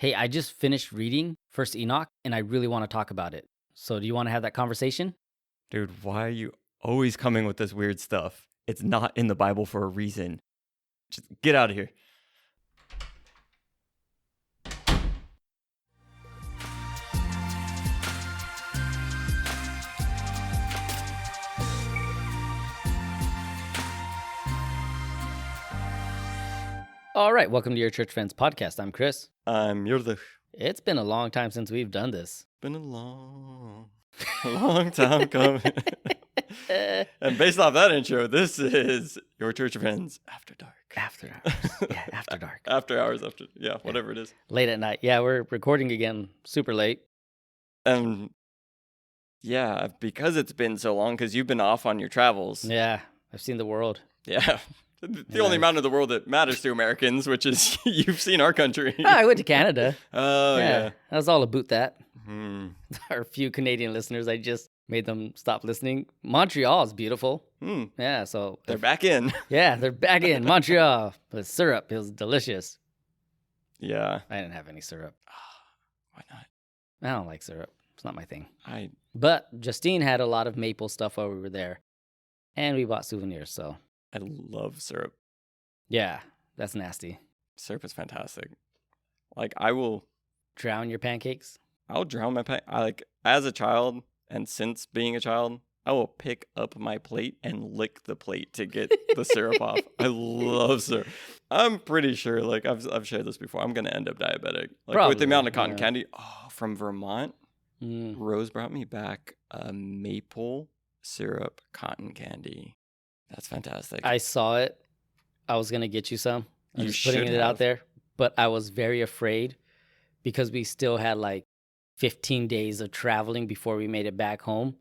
Hey, I just finished reading First Enoch, and I really want to talk about it. So do you want to have that conversation? Dude, why are you always coming with this weird stuff? It's not in the Bible for a reason. Just get out of here. All right, welcome to your Church Friends podcast. I'm Chris. I'm Yurdich. It's been a long time since we've done this. Been a long time coming. And based off that intro, this is your Church Friends After Dark. After hours. Yeah, after dark. After hours, whatever it is. Late at night. Yeah, we're recording again super late. Yeah, because it's been so long, because you've been off on your travels. Yeah, I've seen the world. Yeah. The only amount of the world that matters to Americans, which is you've seen our country. Oh, I went to Canada. Oh, yeah. That was all about that. Mm-hmm. Our few Canadian listeners, I just made them stop listening. Montreal is beautiful. Yeah, so They're back in. Yeah, they're back in Montreal. The syrup is delicious. Yeah. I didn't have any syrup. Why not? I don't like syrup. It's not my thing. I But Justine had a lot of maple stuff while we were there, and we bought souvenirs. So love syrup. yeah, that's nasty. Syrup is fantastic. Like I'll Drown your pancakes. drown my as a child, and since being a child, I will pick up my plate and lick the plate to get the syrup off. I love syrup. I'm pretty sure, like I've shared this before, I'm gonna end up diabetic. Like Probably, with the amount of cotton yeah. candy. Oh, from Vermont, Mm. Rose brought me back a maple syrup cotton candy. That's fantastic. I saw it. I was gonna get you some. I'm You just putting should it out have. there, but I was very afraid because we still had like 15 days of traveling before we made it back home.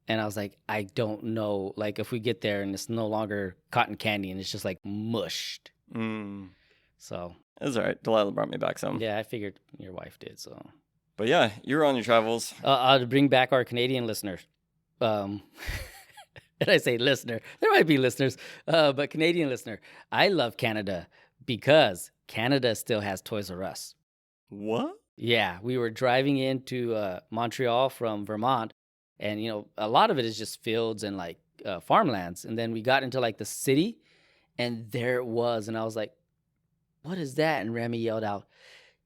And I was like, I don't know, like if we get there and it's no longer cotton candy and it's just like mushed. So It's all right. Delilah brought me back some. yeah, I figured your wife did. So But yeah, you were on your travels. to bring back our Canadian listeners. And I say listener, there might be listeners, but Canadian listener. I love Canada because Canada still has Toys R Us. What? Yeah, we were driving into Montreal from Vermont, and a lot of it is just fields and like farmlands. And then we got into like the city, and there it was, and I was like, "What is that?" And Remy yelled out,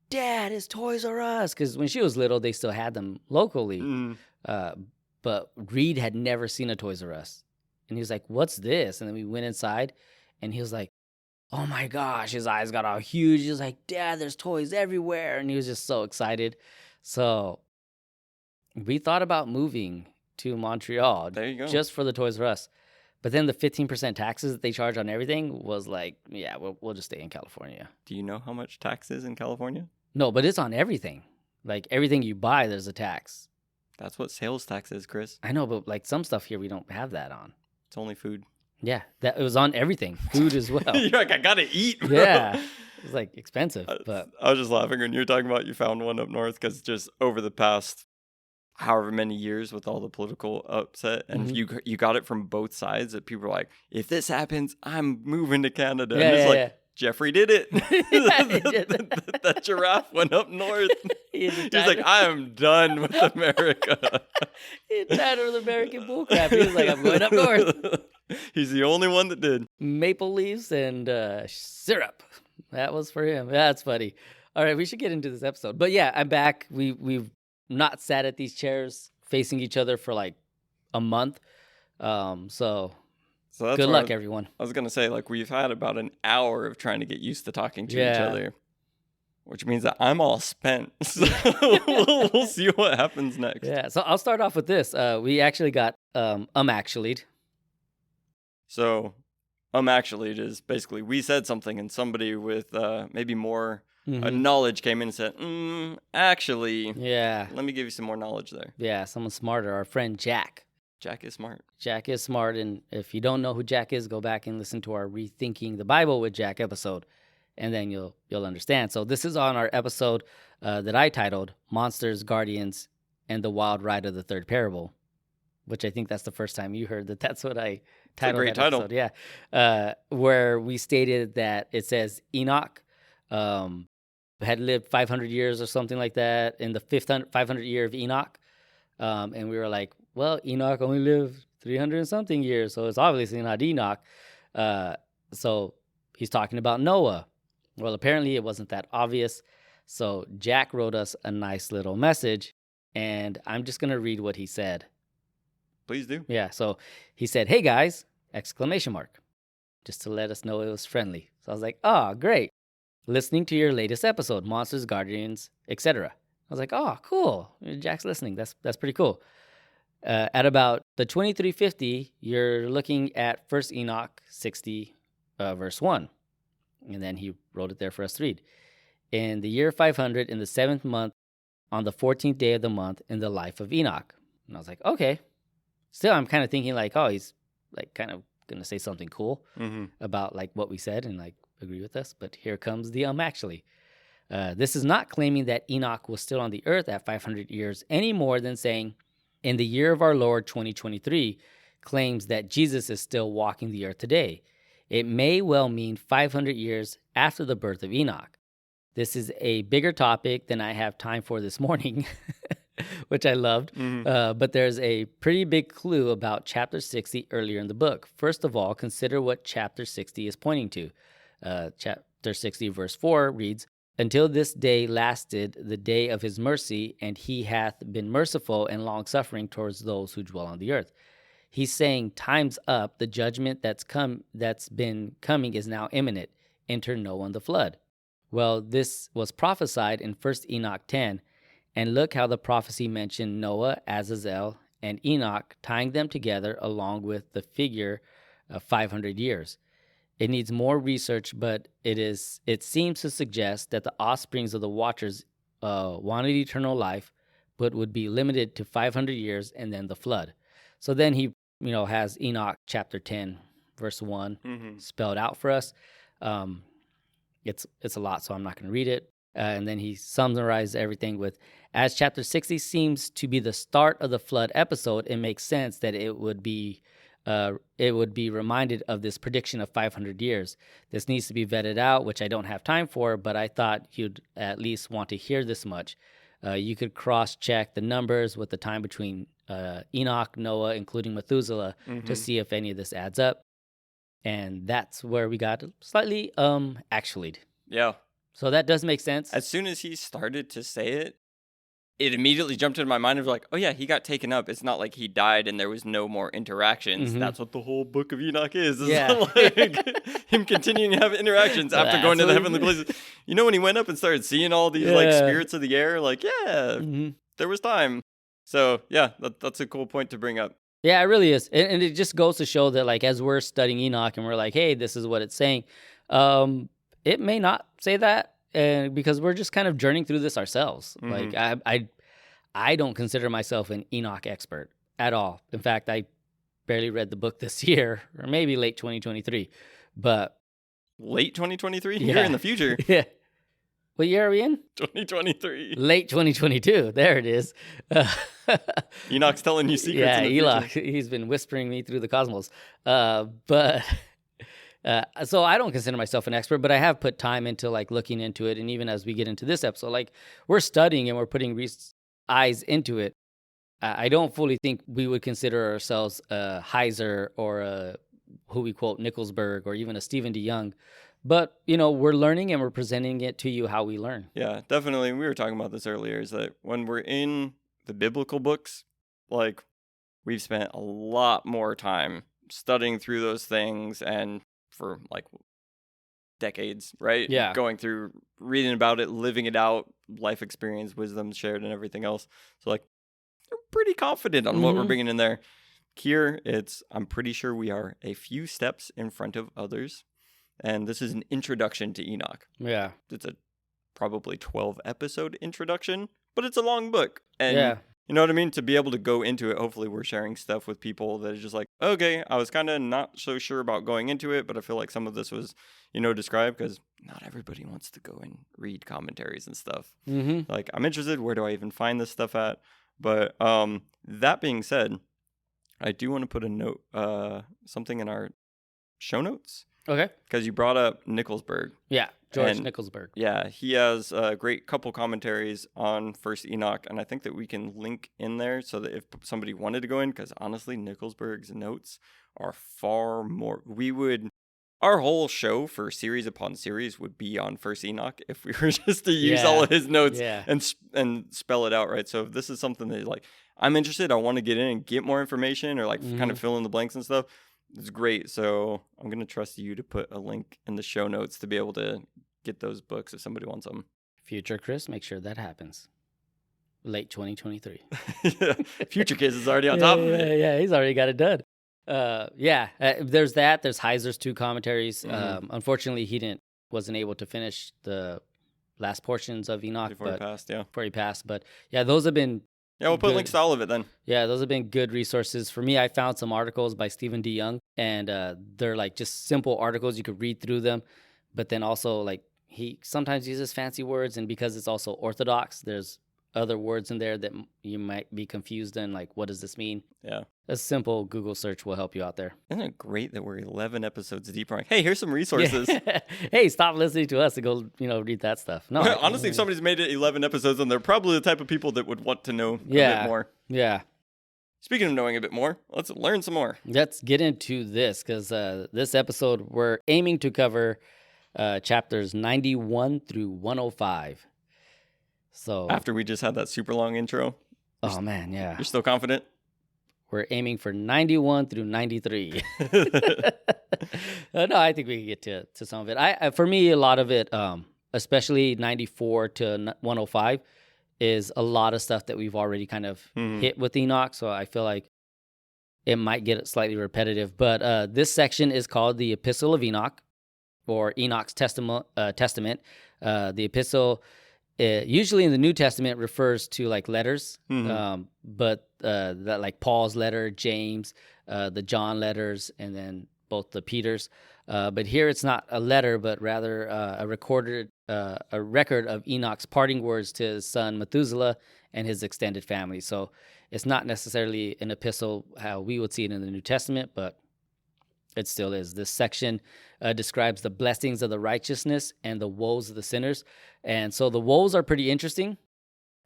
"Dad, it's Toys R Us!" Because when she was little, they still had them locally, but Reed had never seen a Toys R Us, and he was like, "What's this?" And then we went inside, and he was like, "Oh my gosh!" His eyes got all huge. He was like, "Dad, there's toys everywhere," and he was just so excited. So we thought about moving to Montreal There you go. just for the Toys R Us. But then the 15% taxes that they charge on everything was like, yeah, we'll just stay in California. Do you know how much tax is in California? No, but it's on everything. Like everything you buy, there's a tax. That's what sales tax is, Chris. I know, but like some stuff here, we don't have that on. It's only food. Yeah, that it was on everything, food as well. You're like, I gotta eat, bro. Yeah, it was like expensive, but I was just laughing when you were talking about you found one up north, because just over the past however many years with all the political upset, and you got it from both sides, that people were like, if this happens, I'm moving to Canada. Yeah, and it's yeah, like, yeah. Jeffrey did it. Yeah, he did. That giraffe went up north. He's He's like, I am done with America. He's tired of the American bullcrap. He was like, I'm going up north. He's the only one that did. Maple leaves and syrup. That was for him. That's funny. All right, we should get into this episode. But yeah, I'm back. We've not sat at these chairs facing each other for like a month. So that's good why luck, everyone. I was going to say, like, we've had about an hour of trying to get used to talking to each other, which means that I'm all spent. So we'll see what happens next. Yeah, so I'll start off with this. We actually got actually'd. So actually, it is basically we said something and somebody with maybe more knowledge came in and said, actually, Yeah. let me give you some more knowledge there. Yeah, someone smarter. Our friend Jack. Jack is smart. Jack is smart, and if you don't know who Jack is, go back and listen to our Rethinking the Bible with Jack episode, and then you'll understand. So this is on our episode that I titled Monsters, Guardians, and the Wild Ride of the Third Parable, which I think that's the first time you heard that that's what I titled. It's a great that title. episode. Yeah. Where we stated that it says Enoch had lived 500 years or something like that in the 500 year of Enoch. And we were like, well, Enoch only lived 300 and something years, so it's obviously not Enoch. So he's talking about Noah. Well, apparently it wasn't that obvious. So Jack wrote us a nice little message, and I'm just going to read what he said. Please do. Yeah, so he said, "Hey guys," exclamation mark, just to let us know it was friendly. So I was like, "Oh, great. Listening to your latest episode, Monsters, Guardians, etc." I was like, "Oh, cool. Jack's listening. That's pretty cool." At about the 2350, you're looking at 1 Enoch 60, verse 1. And then he wrote it there for us to read. In the year 500, in the 7th month, on the 14th day of the month, in the life of Enoch. And I was like, okay. Still, I'm kind of thinking like, oh, he's like kind of going to say something cool about like what we said and like agree with us. But here comes the actually. This is not claiming that Enoch was still on the earth at 500 years any more than saying, in the year of our Lord 2023, claims that Jesus is still walking the earth today. It may well mean 500 years after the birth of Enoch. This is a bigger topic than I have time for this morning, which I loved. But there's a pretty big clue about chapter 60 earlier in the book. First of all, consider what chapter 60 is pointing to. Chapter 60, verse 4 reads, "Until this day lasted the day of his mercy, and he hath been merciful and long-suffering towards those who dwell on the earth." He's saying, time's up. The judgment that's been coming is now imminent. Enter Noah and the flood. Well, this was prophesied in 1 Enoch 10, and look how the prophecy mentioned Noah, Azazel, and Enoch, tying them together along with the figure of 500 years. It needs more research, but it seems to suggest that the offsprings of the watchers wanted eternal life, but would be limited to 500 years and then the flood. So then he, has Enoch chapter 10, verse 1 spelled out for us. It's a lot, so I'm not going to read it. And then he summarizes everything with, as chapter 60 seems to be the start of the flood episode, it makes sense that it would be reminded of this prediction of 500 years. This needs to be vetted out, which I don't have time for, but I thought you'd at least want to hear this much. You could cross-check the numbers with the time between Enoch, Noah, including Methuselah, to see if any of this adds up. And that's where we got slightly actually. Yeah. So that does make sense. As soon as he started to say it, it immediately jumped into my mind of like, oh yeah, he got taken up. It's not like he died and there was no more interactions. That's what the whole book of Enoch is. Like him continuing to have interactions after going to the heavenly places. When he went up and started seeing all these like spirits of the air, like, there was time. So yeah, that's a cool point to bring up. Yeah, it really is. And it just goes to show that like, as we're studying Enoch and we're like, hey, this is what it's saying. It may not say that. Because we're just kind of journeying through this ourselves. Like I don't consider myself an Enoch expert at all. In fact, I barely read the book this year, or maybe late 2023. But late 2023? Yeah. You're in the future. Yeah. What year are we in? 2023. Late 2022. There it is. Enoch's telling you secrets. Yeah, in the Enoch. future. He's been whispering me through the cosmos. So I don't consider myself an expert, but I have put time into like looking into it. And even as we get into this episode, like we're studying and we're putting eyes into it. I don't fully think we would consider ourselves a Heiser or a, who we quote, Nickelsburg, or even a Stephen DeYoung. But, we're learning and we're presenting it to you how we learn. Yeah, definitely. We were talking about this earlier, is that when we're in the biblical books, like we've spent a lot more time studying through those things and for like decades, right? Yeah. Going through, reading about it, living it out, life experience, wisdom shared, and everything else. So like, we're pretty confident on what we're bringing in there. Here, I'm pretty sure we are a few steps in front of others. And this is an introduction to Enoch. Yeah. It's a probably 12 episode introduction, but it's a long book. And yeah. You know what I mean? To be able to go into it, hopefully we're sharing stuff with people that are just like, okay, I was kind of not so sure about going into it, but I feel like some of this was, described, because not everybody wants to go and read commentaries and stuff. Like, I'm interested, where do I even find this stuff at? But that being said, I do want to put a note, something in our show notes. Okay. Because you brought up Nickelsburg. Yeah, George And- Nickelsburg. Yeah, he has a great couple commentaries on First Enoch, and I think that we can link in there so that if somebody wanted to go in, because honestly, Nickelsburg's notes are far more. Our whole show for series upon series would be on First Enoch if we were just to use all of his notes Yeah. and spell it out, right? So if this is something that like I'm interested, I want to get in and get more information or like kind of fill in the blanks and stuff. It's great. So I'm gonna trust you to put a link in the show notes to be able to get those books if somebody wants them. Future Chris, make sure that happens. Late 2023. Future Kids is already on top of it. Yeah, he's already got it done. There's that. There's Heiser's 2 commentaries. Unfortunately, he wasn't able to finish the last portions of Enoch Before he passed. But yeah, those have been we'll put good. links to all of it then. Yeah, those have been good resources for me. I found some articles by Stephen D. Young, and they're like just simple articles. You could read through them, but then also like he sometimes uses fancy words, and because it's also orthodox, there's other words in there that you might be confused in, like, what does this mean? Yeah. A simple Google search will help you out there. Isn't it great that we're 11 episodes deep? Like, hey, here's some resources. Hey, stop listening to us and go, read that stuff. No, Honestly, if somebody's made it 11 episodes, then they're probably the type of people that would want to know a bit more. Yeah. Speaking of knowing a bit more, let's learn some more. Let's get into this, because this episode, we're aiming to cover chapters 91 through 105. So after we just had that super long intro. Oh, man, yeah. You're still confident? We're aiming for 91 through 93. No, I think we can get to some of it. For me, a lot of it, especially 94 to 105, is a lot of stuff that we've already kind of hit with Enoch. So I feel like it might get slightly repetitive. But this section is called the Epistle of Enoch, or Enoch's Testament. The epistle, usually in the New Testament, refers to like letters, but that like Paul's letter, James, the John letters, and then both the Peters. But here it's not a letter, but rather a record of Enoch's parting words to his son Methuselah and his extended family. So it's not necessarily an epistle how we would see it in the New Testament, but it still is. This section describes the blessings of the righteousness and the woes of the sinners. And so the woes are pretty interesting.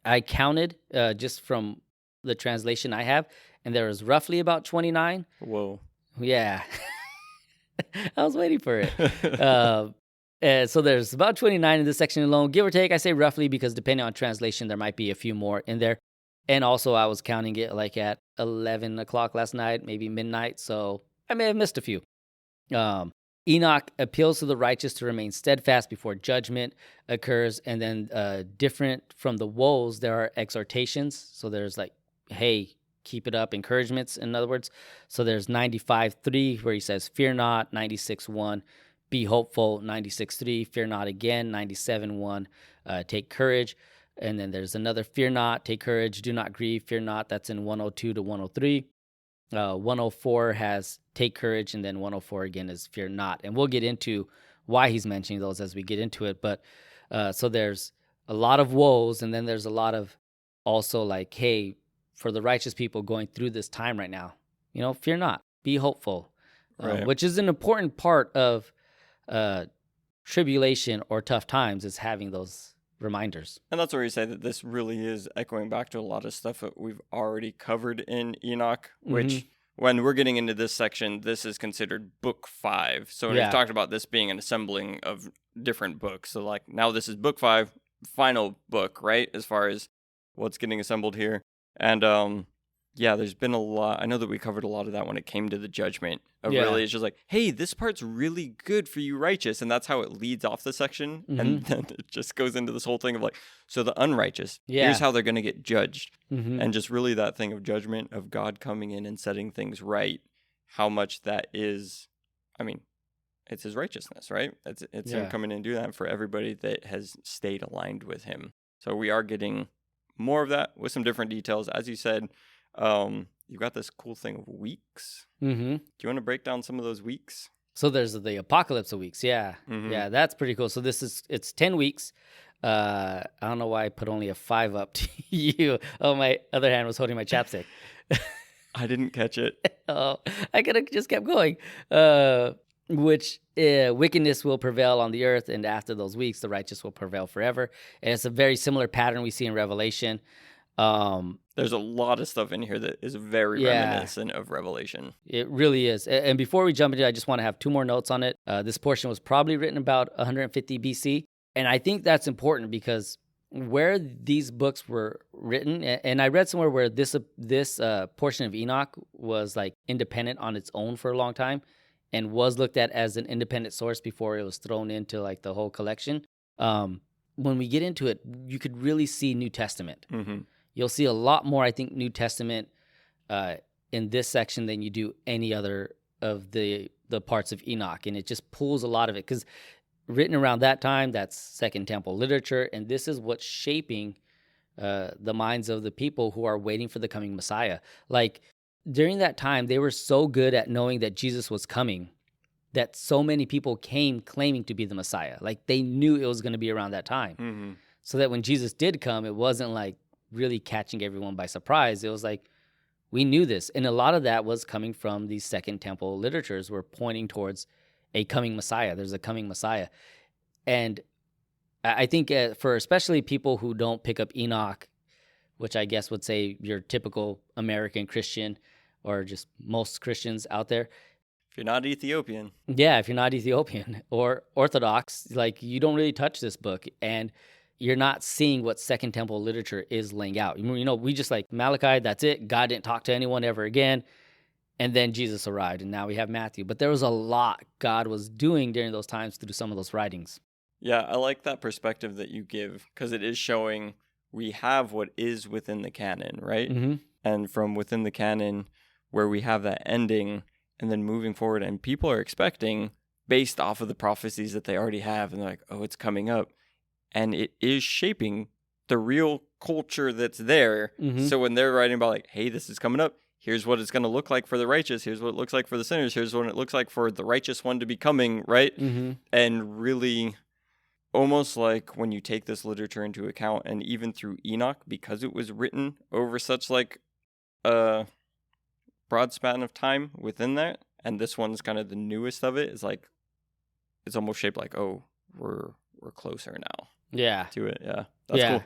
I counted just from the translation I have, and there was roughly about 29. Whoa. Yeah. I was waiting for it. And so there's about 29 in this section alone, give or take. I say roughly because depending on translation, there might be a few more in there. And also I was counting it like at 11 o'clock last night, maybe midnight. So I may have missed a few. Enoch appeals to the righteous to remain steadfast before judgment occurs. And then different from the woes, there are exhortations. So there's like, hey, keep it up, encouragements, in other words. So there's 95:3 where he says, fear not, 96:1, be hopeful, 96:3, fear not again, 97:1, take courage. And then there's another, fear not, take courage, do not grieve, fear not. That's in 102 to 103. 104 has take courage, and then 104 again is fear not. And we'll get into why he's mentioning those as we get into it. But so there's a lot of woes, and then there's a lot of also like, hey, for the righteous people going through this time right now, fear not, be hopeful, Right. Which is an important part of tribulation or tough times, is having those reminders. And that's where you say that this really is echoing back to a lot of stuff that we've already covered in Enoch, which when we're getting into this section, this is considered book 5. So we've talked about this being an assembling of different books. So like now this is book 5, final book, right? As far as what's getting assembled here. And there's been a lot. I know that we covered a lot of that when it came to the judgment. Really, it's just like, hey, this part's really good for you righteous. And that's how it leads off the section. And then it just goes into this whole thing of like, so the unrighteous, here's how they're going to get judged. And just really that thing of judgment, of God coming in and setting things right, how much that is, I mean, it's his righteousness, right? It's him coming in and doing that for everybody that has stayed aligned with him. So we are getting more of that with some different details. As you said, you've got this cool thing of weeks. Do you want to break down some of those weeks? So there's the apocalypse of weeks. Yeah. Yeah, that's pretty cool. So it's 10 weeks. I don't know why I put only a 5 up to you. Oh, my other hand was holding my chapstick. I didn't catch it. Oh, I could have just kept going. which wickedness will prevail on the earth, and after those weeks, the righteous will prevail forever. And it's a very similar pattern we see in Revelation. There's a lot of stuff in here that is very reminiscent of Revelation. It really is. And before we jump into it, I just want to have two more notes on it. This portion was probably written about 150 BC. And I think that's important because where these books were written, and I read somewhere where this portion of Enoch was like independent on its own for a long time and was looked at as an independent source before it was thrown into like the whole collection. When we get into it, you could really see New Testament. Mm-hmm. You'll see a lot more, I think, New Testament in this section than you do any other of the parts of Enoch. And it just pulls a lot of it because written around that time, that's Second Temple literature. And this is what's shaping the minds of the people who are waiting for the coming Messiah. Like during that time, they were so good at knowing that Jesus was coming that so many people came claiming to be the Messiah. Like they knew it was going to be around that time. Mm-hmm. So that when Jesus did come, it wasn't like really catching everyone by surprise. It was like, we knew this. And a lot of that was coming from these Second Temple literatures were pointing towards a coming Messiah. There's a coming Messiah. And I think for especially people who don't pick up Enoch, which I guess would say your typical American Christian or just most Christians out there. If you're not Ethiopian. Yeah, if you're not Ethiopian or Orthodox, like you don't really touch this book. And you're not seeing what Second Temple literature is laying out. You know, we just like Malachi, that's it. God didn't talk to anyone ever again. And then Jesus arrived, and now we have Matthew. But there was a lot God was doing during those times through some of those writings. Yeah, I like that perspective that you give because it is showing we have what is within the canon, right? Mm-hmm. And from within the canon where we have that ending and then moving forward, and people are expecting based off of the prophecies that they already have, and they're like, oh, it's coming up. And it is shaping the real culture that's there. Mm-hmm. So when they're writing about like, hey, this is coming up, here's what it's going to look like for the righteous, here's what it looks like for the sinners, here's what it looks like for the righteous one to be coming, right? Mm-hmm. And really almost like when you take this literature into account, and even through Enoch, because it was written over such like a broad span of time within that, and this one's kind of the newest of it, is like, it's almost shaped like, oh, we're closer now. Yeah. To it, yeah. That's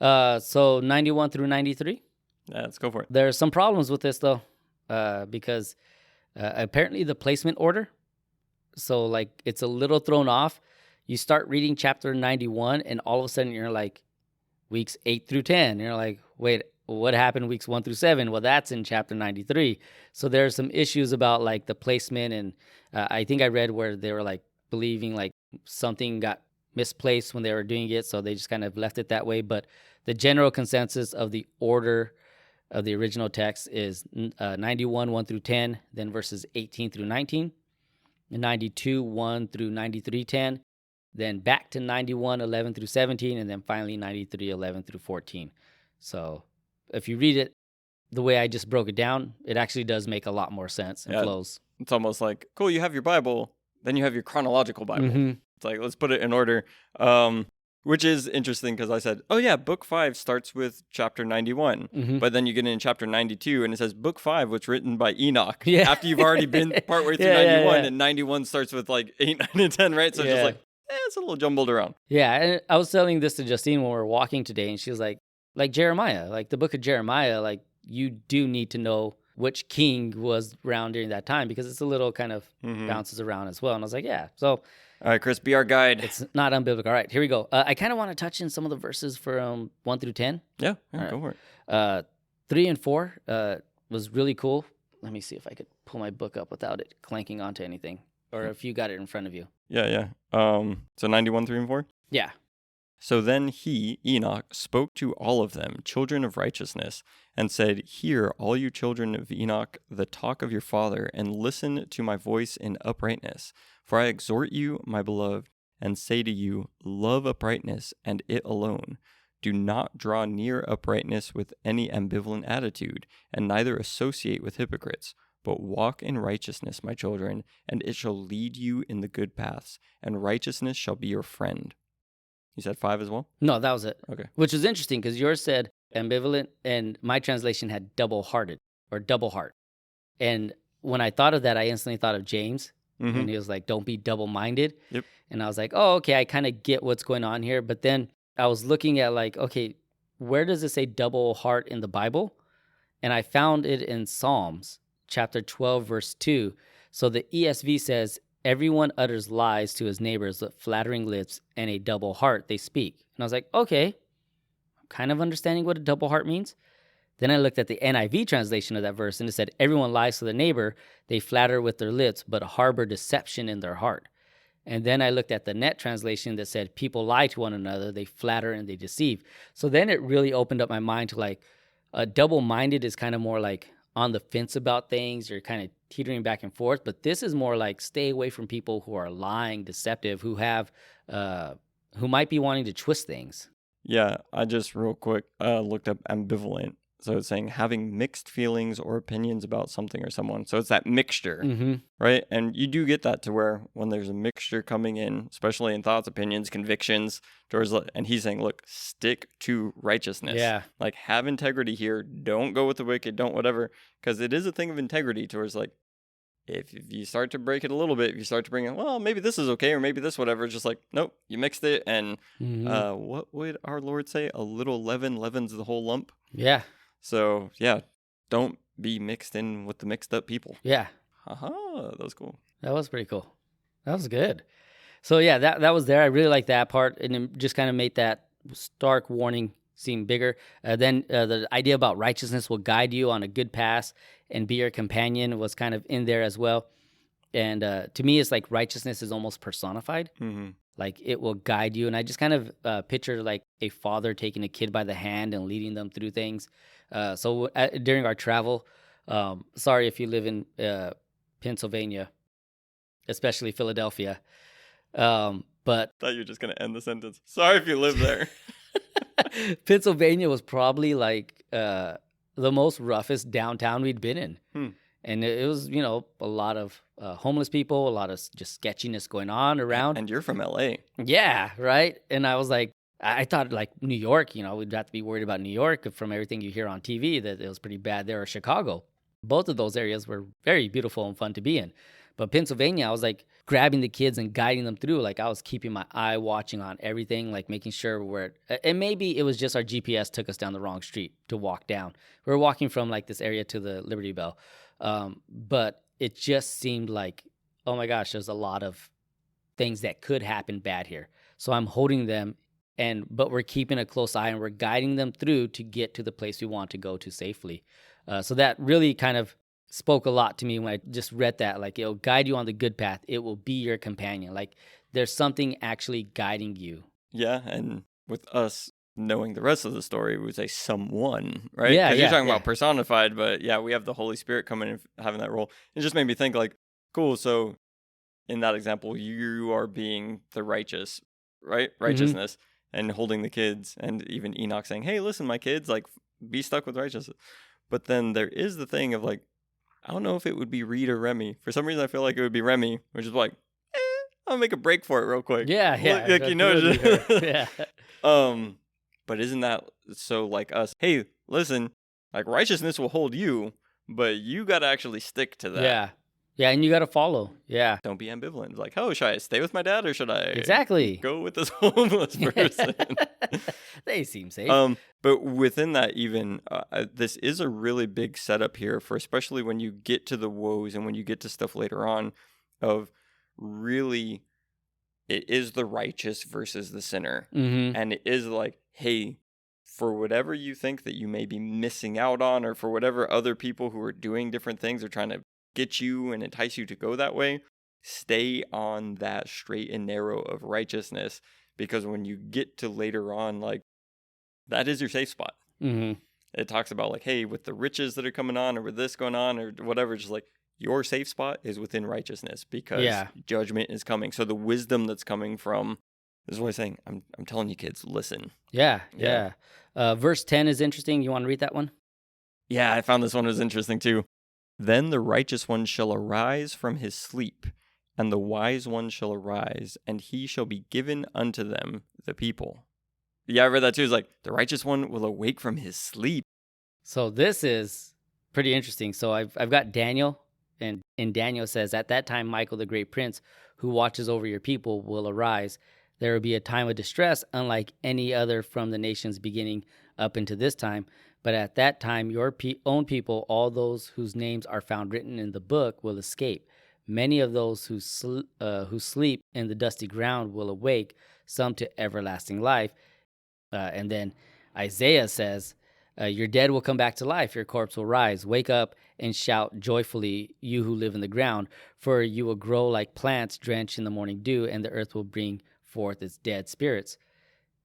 cool. So 91 through 93? Yeah, let's go for it. There's some problems with this, though, because apparently the placement order, so like it's a little thrown off. You start reading chapter 91, and all of a sudden you're like, weeks 8 through 10. And you're like, wait, what happened weeks 1 through 7? Well, that's in chapter 93. So there's some issues about like the placement, and I think I read where they were like believing like something got misplaced when they were doing it, so they just kind of left it that way. But the general consensus of the order of the original text is 91, 1 through 10, then verses 18 through 19, and 92, 1 through 93, 10, then back to 91, 11 through 17, and then finally 93, 11 through 14. So if you read it the way I just broke it down, it actually does make a lot more sense and flows. It's almost like, cool, you have your Bible, then you have your chronological Bible. Mm-hmm. It's like, let's put it in order, which is interesting because I said, oh yeah, book 5 starts with chapter 91, Mm-hmm. but then you get in chapter 92 and it says book 5 was written by Enoch after you've already been partway through 91, and 91 starts with like 8, 9, and 10, right? So just like, it's a little jumbled around. Yeah, and I was telling this to Justine when we were walking today, and she was like Jeremiah, like the book of Jeremiah, like you do need to know which king was around during that time because it's a little kind of bounces around as well. And I was like, yeah, so... All right, Chris, be our guide. It's not unbiblical. All right, here we go. I kind of want to touch in some of the verses for 1 through 10. Yeah, go for it. 3 and 4 was really cool. Let me see if I could pull my book up without it clanking onto anything, or if you got it in front of you. Yeah. So 91, 3 and 4? Yeah. So then he, Enoch, spoke to all of them, children of righteousness, and said, hear, all you children of Enoch, the talk of your father, and listen to my voice in uprightness. For I exhort you, my beloved, and say to you, love uprightness, and it alone. Do not draw near uprightness with any ambivalent attitude, and neither associate with hypocrites, but walk in righteousness, my children, and it shall lead you in the good paths, and righteousness shall be your friend. You said 5 as well? No, that was it. Okay. Which was interesting because yours said ambivalent, and my translation had double-hearted or double heart. And when I thought of that, I instantly thought of James, And he was like, don't be double-minded. Yep. And I was like, oh, okay, I kind of get what's going on here. But then I was looking at like, okay, where does it say double heart in the Bible? And I found it in Psalms chapter 12, verse 2. So the ESV says, everyone utters lies to his neighbors with flattering lips and a double heart they speak. And I was like, okay, I'm kind of understanding what a double heart means. Then I looked at the NIV translation of that verse, and it said, everyone lies to their neighbor, they flatter with their lips, but harbor deception in their heart. And then I looked at the net translation that said, people lie to one another, they flatter and they deceive. So then it really opened up my mind to like, double-minded is kind of more like on the fence about things. You're kind of teetering back and forth. But this is more like stay away from people who are lying, deceptive, who might be wanting to twist things. Yeah, I just real quick looked up ambivalent. So it's saying having mixed feelings or opinions about something or someone. So it's that mixture, right? And you do get that to where when there's a mixture coming in, especially in thoughts, opinions, convictions, towards, and he's saying, look, stick to righteousness. Yeah. Like have integrity here. Don't go with the wicked. Don't whatever. Because it is a thing of integrity towards like, if you start to break it a little bit, if you start to bring in, well, maybe this is okay, or maybe this, whatever, it's just like, nope, you mixed it. And what would our Lord say? A little leaven leavens the whole lump. Yeah. So, yeah, don't be mixed in with the mixed up people. Yeah. That was cool. That was pretty cool. That was good. So, yeah, that was there. I really like that part. And it just kind of made that stark warning seem bigger. Then the idea about righteousness will guide you on a good path and be your companion was kind of in there as well. And to me, it's like righteousness is almost personified. Like it will guide you. And I just kind of picture like a father taking a kid by the hand and leading them through things. So during our travel, sorry if you live in Pennsylvania, especially Philadelphia. But Thought you were just going to end the sentence. Sorry if you live there. Pennsylvania was probably like the most roughest downtown we'd been in. And it was, a lot of homeless people, a lot of just sketchiness going on around. And you're from LA. Yeah, right. And I was like, I thought like New York, we'd have to be worried about New York from everything you hear on TV, that it was pretty bad there, or Chicago. Both of those areas were very beautiful and fun to be in. But Pennsylvania, I was like grabbing the kids and guiding them through. Like I was keeping my eye watching on everything, like making sure and maybe it was just our GPS took us down the wrong street to walk down. We were walking from like this area to the Liberty Bell. But it just seemed like, oh my gosh, there's a lot of things that could happen bad here. So I'm holding them, but we're keeping a close eye and we're guiding them through to get to the place we want to go to safely. So that really kind of spoke a lot to me when I just read that. Like, it'll guide you on the good path. It will be your companion. Like, there's something actually guiding you. Yeah, and with us knowing the rest of the story, we would say someone, right? Yeah, Because you're talking about personified, but yeah, we have the Holy Spirit coming and having that role. It just made me think like, cool, so in that example, you are being the righteous, right? Righteousness, and holding the kids, and even Enoch saying, hey, listen, my kids, like, be stuck with righteousness. But then there is the thing of like, I don't know if it would be Reed or Remy. For some reason, I feel like it would be Remy, which is like, I'll make a break for it real quick. Yeah. Yeah. But isn't that so like us? Hey, listen, like righteousness will hold you, but you got to actually stick to that. Yeah, and you got to follow. Yeah. Don't be ambivalent. Like, oh, should I stay with my dad or should I go with this homeless person? They seem safe. But within that, even this is a really big setup here for, especially when you get to the woes and when you get to stuff later on, of really, it is the righteous versus the sinner, and it is like, hey, for whatever you think that you may be missing out on, or for whatever other people who are doing different things are trying to get you and entice you to go that way, stay on that straight and narrow of righteousness, because when you get to later on, like, that is your safe spot. It talks about like, hey, with the riches that are coming on, or with this going on, or whatever, just like your safe spot is within righteousness, because judgment is coming. So the wisdom that's coming from, this is what I'm saying. I'm telling you, kids, listen. Yeah. Verse 10 is interesting. You want to read that one? Yeah, I found this one was interesting too. Then the righteous one shall arise from his sleep, and the wise one shall arise, and he shall be given unto them, the people. Yeah, I read that too. It's like, the righteous one will awake from his sleep. So this is pretty interesting. So I've got Daniel And Daniel says, at that time, Michael, the great prince who watches over your people, will arise. There will be a time of distress unlike any other from the nations beginning up into this time. But at that time, your own people, all those whose names are found written in the book, will escape. Many of those who sleep in the dusty ground will awake, some to everlasting life. And then Isaiah says, your dead will come back to life, your corpse will rise. Wake up and shout joyfully, you who live in the ground, for you will grow like plants drenched in the morning dew, and the earth will bring forth its dead spirits.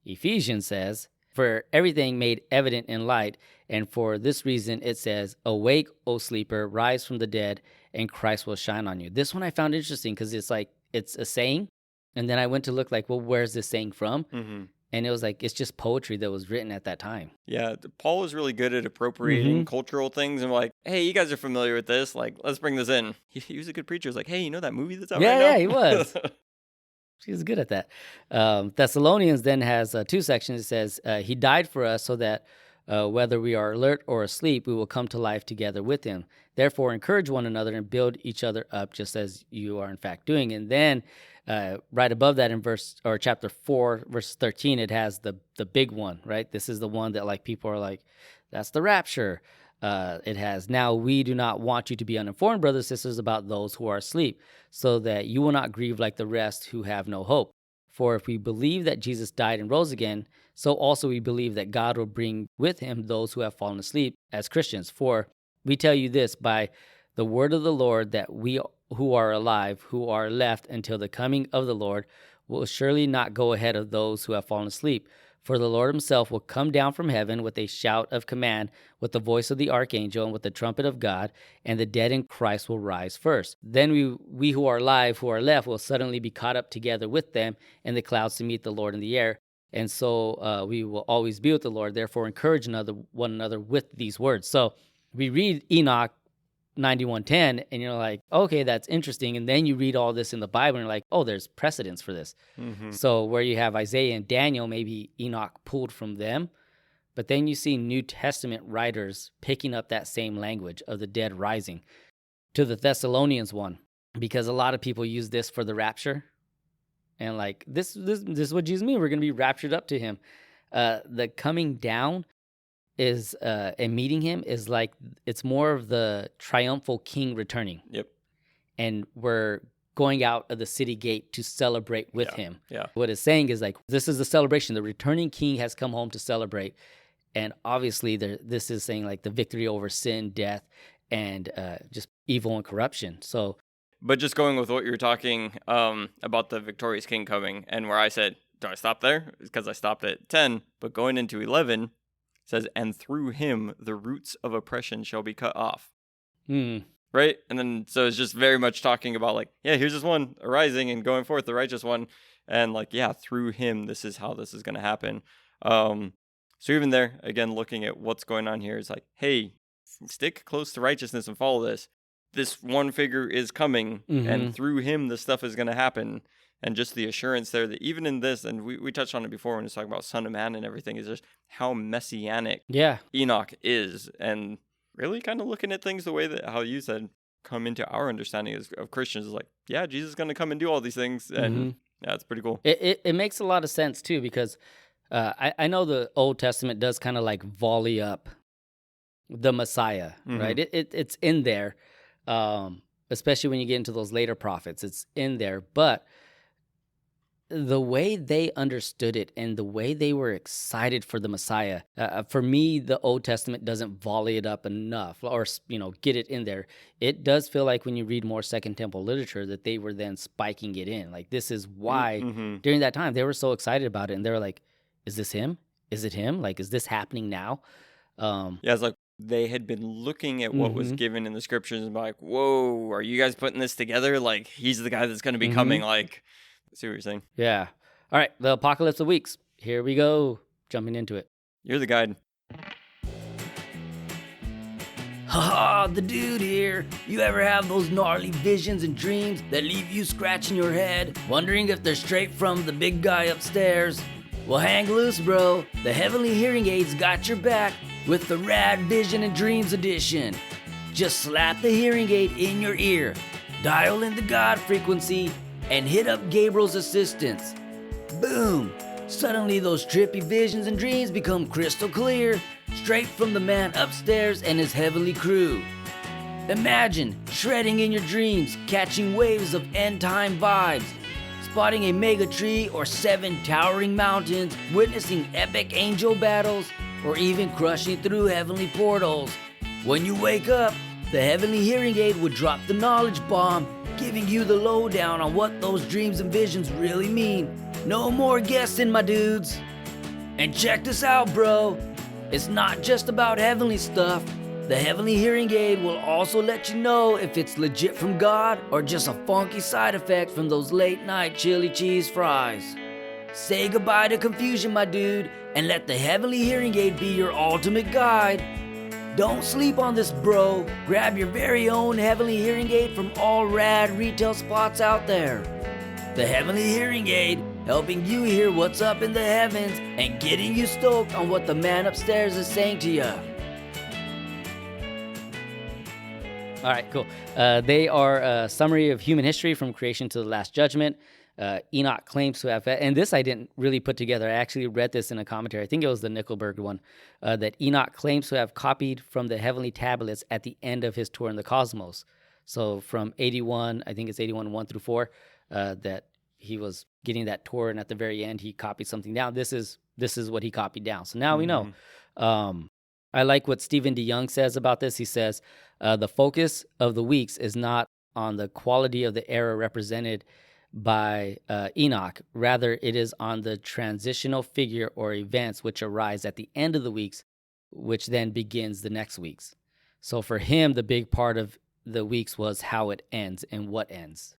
Ephesians says, for everything made evident in light, and for this reason it says, awake, O sleeper, rise from the dead, and Christ will shine on you. This one I found interesting because it's like, it's a saying, and then I went to look like, well, where's this saying from? Mm-hmm. And it was like, it's just poetry that was written at that time. Yeah, Paul was really good at appropriating cultural things and like, hey, you guys are familiar with this. Like, let's bring this in. He was a good preacher. He was like, hey, you know that movie that's out right now? Yeah, he was. He was good at that. Thessalonians then has 2 sections. It says, he died for us so that whether we are alert or asleep, we will come to life together with him. Therefore, encourage one another and build each other up just as you are in fact doing. And then right above that in chapter 4, verse 13, it has the big one, right? This is the one that like people are like, that's the rapture. It has, now we do not want you to be uninformed, brothers and sisters, about those who are asleep, so that you will not grieve like the rest who have no hope. For if we believe that Jesus died and rose again, so also we believe that God will bring with him those who have fallen asleep as Christians. For we tell you this by the word of the Lord, that we who are alive, who are left until the coming of the Lord, will surely not go ahead of those who have fallen asleep. For the Lord himself will come down from heaven with a shout of command, with the voice of the archangel, and with the trumpet of God, and the dead in Christ will rise first. Then we who are alive, who are left, will suddenly be caught up together with them in the clouds to meet the Lord in the air. And so we will always be with the Lord. Therefore, encourage one another with these words. So we read Enoch 91:10, and you're like, okay, that's interesting. And then you read all this in the Bible, and you're like, oh, there's precedence for this. Mm-hmm. So where you have Isaiah and Daniel, maybe Enoch pulled from them. But then you see New Testament writers picking up that same language of the dead rising to the Thessalonians one, because a lot of people use this for the rapture. And like, this is what Jesus means. We're going to be raptured up to him. The coming down is and meeting him is like, it's more of the triumphal king returning. Yep. And we're going out of the city gate to celebrate with him. Yeah. What it's saying is like, this is the celebration. The returning king has come home to celebrate. And obviously this is saying like the victory over sin, death, and just evil and corruption. So, but just going with what you were talking about the victorious king coming, and where I said, do I stop there? Because I stopped at 10, but going into 11, says, and through him the roots of oppression shall be cut off. Right? And then, so it's just very much talking about like, yeah, here's this one arising and going forth, the righteous one. And like, yeah, through him, this is how this is going to happen. So even there, again, looking at what's going on here is like, hey, stick close to righteousness and follow this. This one figure is coming, and through him, this stuff is going to happen. And just the assurance there that even in this, and we touched on it before when we was talking about Son of Man and everything, is just how messianic Enoch is. And really kind of looking at things the way that, how you said, come into our understanding of Christians is like, yeah, Jesus is going to come and do all these things. And yeah, it's pretty cool. It makes a lot of sense, too, because I know the Old Testament does kind of like volley up the Messiah, right? It's in there, especially when you get into those later prophets. It's in there, but the way they understood it and the way they were excited for the Messiah, for me, the Old Testament doesn't volley it up enough or, get it in there. It does feel like when you read more Second Temple literature that they were then spiking it in. Like, this is why during that time they were so excited about it. And they were like, is this him? Is it him? Like, is this happening now? Yeah, it's like they had been looking at what was given in the scriptures and like, whoa, are you guys putting this together? Like, he's the guy that's going to be coming. Like, see what you're saying? Yeah. All right. The Apocalypse of Weeks. Here we go. Jumping into it. You're the guide. Ha, the dude here. You ever have those gnarly visions and dreams that leave you scratching your head, wondering if they're straight from the big guy upstairs? Well, hang loose, bro. The Heavenly Hearing Aids got your back with the Rad Vision and Dreams Edition. just slap the hearing aid in your ear, dial in the God frequency, and hit up Gabriel's assistance. Boom! Suddenly those trippy visions and dreams become crystal clear, straight from the man upstairs and his heavenly crew. Imagine shredding in your dreams, catching waves of end-time vibes, spotting a mega tree or 7 towering mountains, witnessing epic angel battles, or even crushing through heavenly portals. When you wake up, the heavenly hearing aid would drop the knowledge bomb, giving you the lowdown on what those dreams and visions really mean. No more guessing, my dudes. And check this out, bro. It's not just about heavenly stuff. The heavenly hearing aid will also let you know if it's legit from God or just a funky side effect from those late night chili cheese fries. Say goodbye to confusion, my dude, and let the heavenly hearing aid be your ultimate guide. Don't sleep on this, bro. Grab your very own heavenly hearing aid from all rad retail spots out there. The heavenly hearing aid, helping you hear what's up in the heavens and getting you stoked on what the man upstairs is saying to you. All right, cool. They are a summary of human history from creation to the last judgment. Enoch claims to have, and this I didn't really put together. I actually read this in a commentary. I think it was the Nickelsburg one, that Enoch claims to have copied from the heavenly tablets at the end of his tour in the cosmos. So from 81, I think it's 81, 1 through 4, that he was getting that tour, and at the very end, he copied something down. This is what he copied down. So now we know. I like what Stephen DeYoung says about this. He says, the focus of the weeks is not on the quality of the era represented by Enoch. Rather, it is on the transitional figure or events which arise at the end of the weeks, which then begins the next weeks. So for him, the big part of the weeks was how it ends and what ends.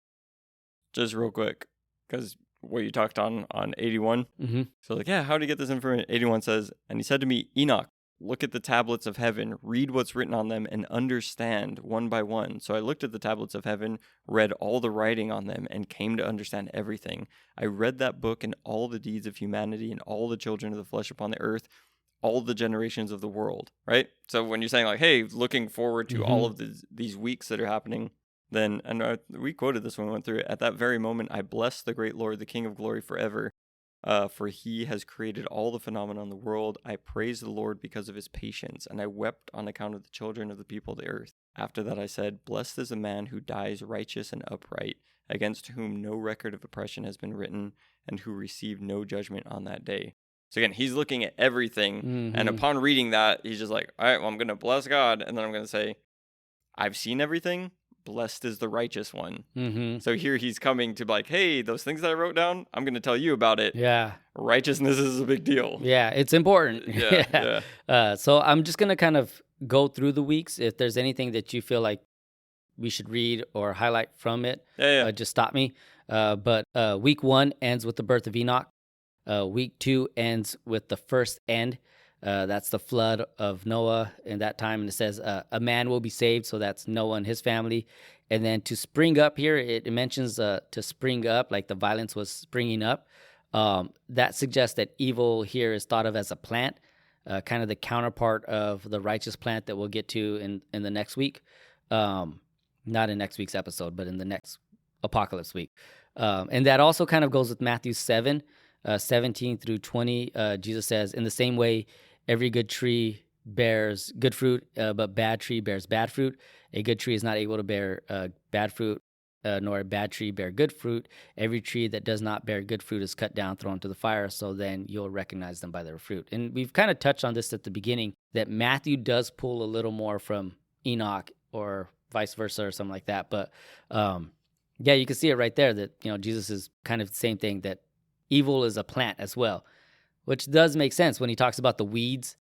Just real quick, because what you talked on 81. Mm-hmm. So like, yeah, how to get this information? 81 says, and he said to me, Enoch, look at the tablets of heaven, read what's written on them, and understand one by one. So I looked at the tablets of heaven, read all the writing on them, and came to understand everything. I read that book and all the deeds of humanity and all the children of the flesh upon the earth, all the generations of the world, right? So when you're saying like, hey, looking forward to all of these weeks that are happening, then, and we quoted this when we went through it, at that very moment, I bless the great Lord, the King of glory forever. For he has created all the phenomena in the world. I praise the Lord because of his patience, and I wept on account of the children of the people of the earth. After that I said, blessed is a man who dies righteous and upright, against whom no record of oppression has been written, and who received no judgment on that day. So again, he's looking at everything, and upon reading that, he's just like, all right, well, I'm going to bless God, and then I'm going to say, I've seen everything. Blessed is the righteous one. So here he's coming to be like, hey, those things that I wrote down, I'm going to tell you about it. Yeah. Righteousness is a big deal. Yeah, it's important. Yeah. So I'm just going to kind of go through the weeks. If there's anything that you feel like we should read or highlight from it, just stop me. But week 1 ends with the birth of Enoch. Week 2 ends with the first end. That's the flood of Noah in that time. And it says a man will be saved. So that's Noah and his family. And then to spring up here, it mentions to spring up, like the violence was springing up. That suggests that evil here is thought of as a plant, kind of the counterpart of the righteous plant that we'll get to in the next week. Not in next week's episode, but in the next Apocalypse week. And that also kind of goes with Matthew 7, 17 through 20. Jesus says, in the same way, every good tree bears good fruit, but bad tree bears bad fruit. A good tree is not able to bear bad fruit, nor a bad tree bear good fruit. Every tree that does not bear good fruit is cut down, thrown into the fire, so then you'll recognize them by their fruit. And we've kind of touched on this at the beginning, that Matthew does pull a little more from Enoch or vice versa or something like that. But yeah, you can see it right there that, Jesus is kind of the same thing, that evil is a plant as well, which does make sense when he talks about the weeds.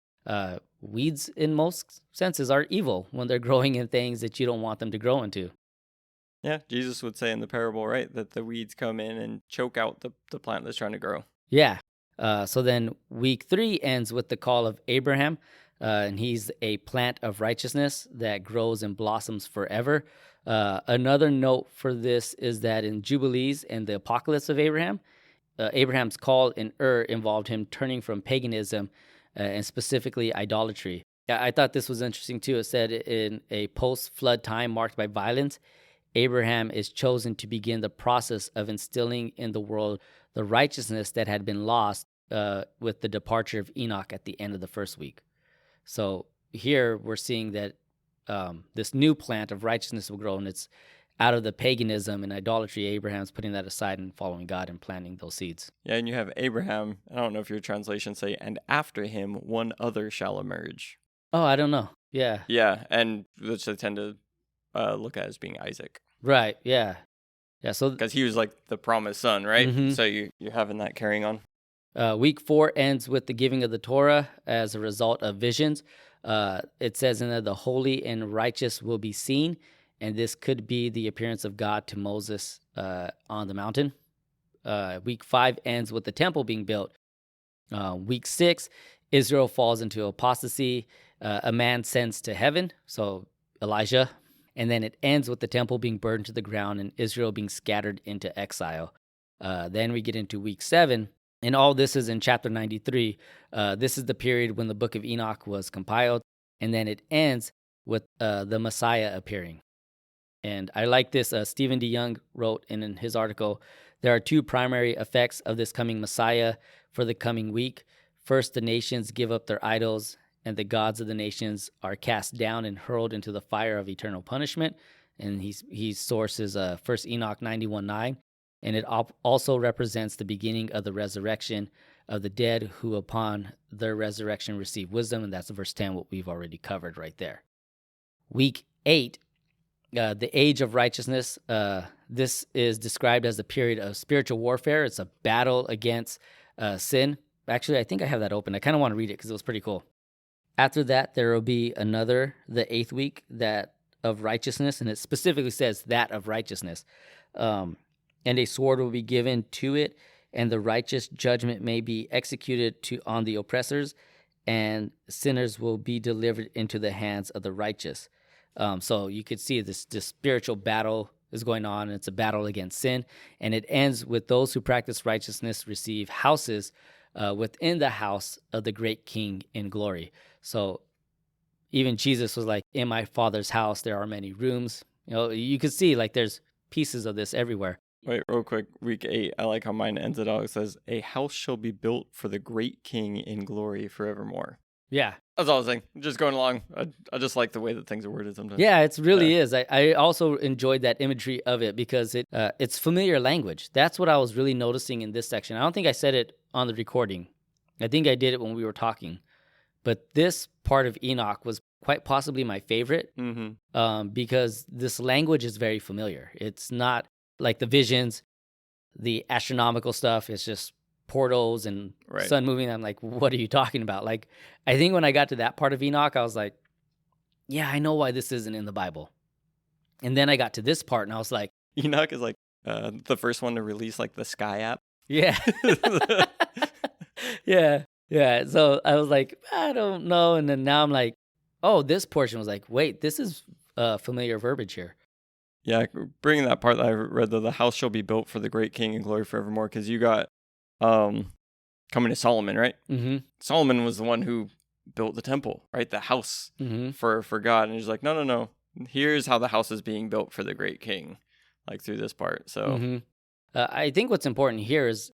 Weeds, in most senses, are evil when they're growing in things that you don't want them to grow into. Yeah, Jesus would say in the parable, right, that the weeds come in and choke out the plant that's trying to grow. Yeah. So then week 3 ends with the call of Abraham, and he's a plant of righteousness that grows and blossoms forever. Another note for this is that in Jubilees and the Apocalypse of Abraham, Abraham's call in involved him turning from paganism and specifically idolatry. Yeah, I thought this was interesting too. It said in a post-flood time marked by violence, Abraham is chosen to begin the process of instilling in the world the righteousness that had been lost with the departure of Enoch at the end of the first week. So here we're seeing that this new plant of righteousness will grow, and it's out of the paganism and idolatry. Abraham's putting that aside and following God and planting those seeds. Yeah, and you have Abraham. I don't know if your translations say, and after him, one other shall emerge. Oh, I don't know. Yeah. Yeah, and which they tend to look at as being Isaac. Right. Yeah. Yeah. So because he was like the promised son, right? Mhm. So you're having that carrying on. Week 4 ends with the giving of the Torah as a result of visions. It says in there, the holy and righteous will be seen, and this could be the appearance of God to Moses on the mountain. Week 5 ends with the temple being built. Week 6, Israel falls into apostasy. A man sends to heaven, so Elijah. And then it ends with the temple being burned to the ground and Israel being scattered into exile. Then we get into week 7. And all this is in chapter 93. This is the period when the book of Enoch was compiled. And then it ends with the Messiah appearing. And I like this. Stephen DeYoung wrote in his article, there are 2 primary effects of this coming Messiah for the coming week. First, the nations give up their idols, and the gods of the nations are cast down and hurled into the fire of eternal punishment. And he sources 1 Enoch 91:9. And it also represents the beginning of the resurrection of the dead who upon their resurrection receive wisdom. And that's verse 10, what we've already covered right there. Week 8, the age of righteousness. This is described as a period of spiritual warfare. It's a battle against sin. Actually, I think I have that open. I kind of want to read it because it was pretty cool. After that, there will be another, the 8th week, that of righteousness. And it specifically says that of righteousness. And a sword will be given to it, and the righteous judgment may be executed on the oppressors, and sinners will be delivered into the hands of the righteous. So you could see this spiritual battle is going on, and it's a battle against sin, and it ends with those who practice righteousness receive houses within the house of the great King in glory. So even Jesus was like, in my Father's house there are many rooms. You could see like there's pieces of this everywhere. Wait, real quick. Week 8, I like how mine ends it out. It says, a house shall be built for the great King in glory forevermore. Yeah. That's all I was saying. Just going along. I just like the way that things are worded sometimes. Yeah, it really is. I also enjoyed that imagery of it because it's familiar language. That's what I was really noticing in this section. I don't think I said it on the recording. I think I did it when we were talking. But this part of Enoch was quite possibly my favorite because this language is very familiar. It's not like the visions, the astronomical stuff. It's just portals and sun moving. I'm like, what are you talking about? Like, I think when I got to that part of Enoch, I was like, yeah, I know why this isn't in the Bible. And then I got to this part and I was like, Enoch is like the first one to release like the Sky app. Yeah. Yeah. So I was like, I don't know. And then now I'm like, oh, this portion was like, wait, this is familiar verbiage here. Yeah, bringing that part that I read, though, the house shall be built for the great King in glory forevermore, because you got coming to Solomon, right? Mm-hmm. Solomon was the one who built the temple, right? The house for God. And he's like, no. Here's how the house is being built for the great King, like through this part. So I think what's important here is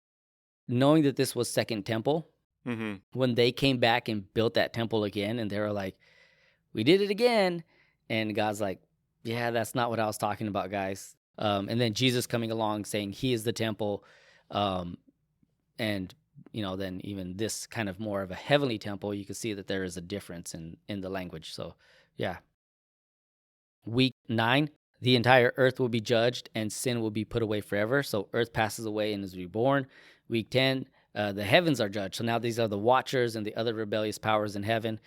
knowing that this was Second Temple. When they came back and built that temple again, and they were like, we did it again. And God's like, yeah, that's not what I was talking about, guys. And then Jesus coming along saying he is the temple. And, then even this kind of more of a heavenly temple, you can see that there is a difference in the language. So, yeah. Week 9, the entire earth will be judged and sin will be put away forever. So earth passes away and is reborn. Week 10, the heavens are judged. So now these are the watchers and the other rebellious powers in heaven.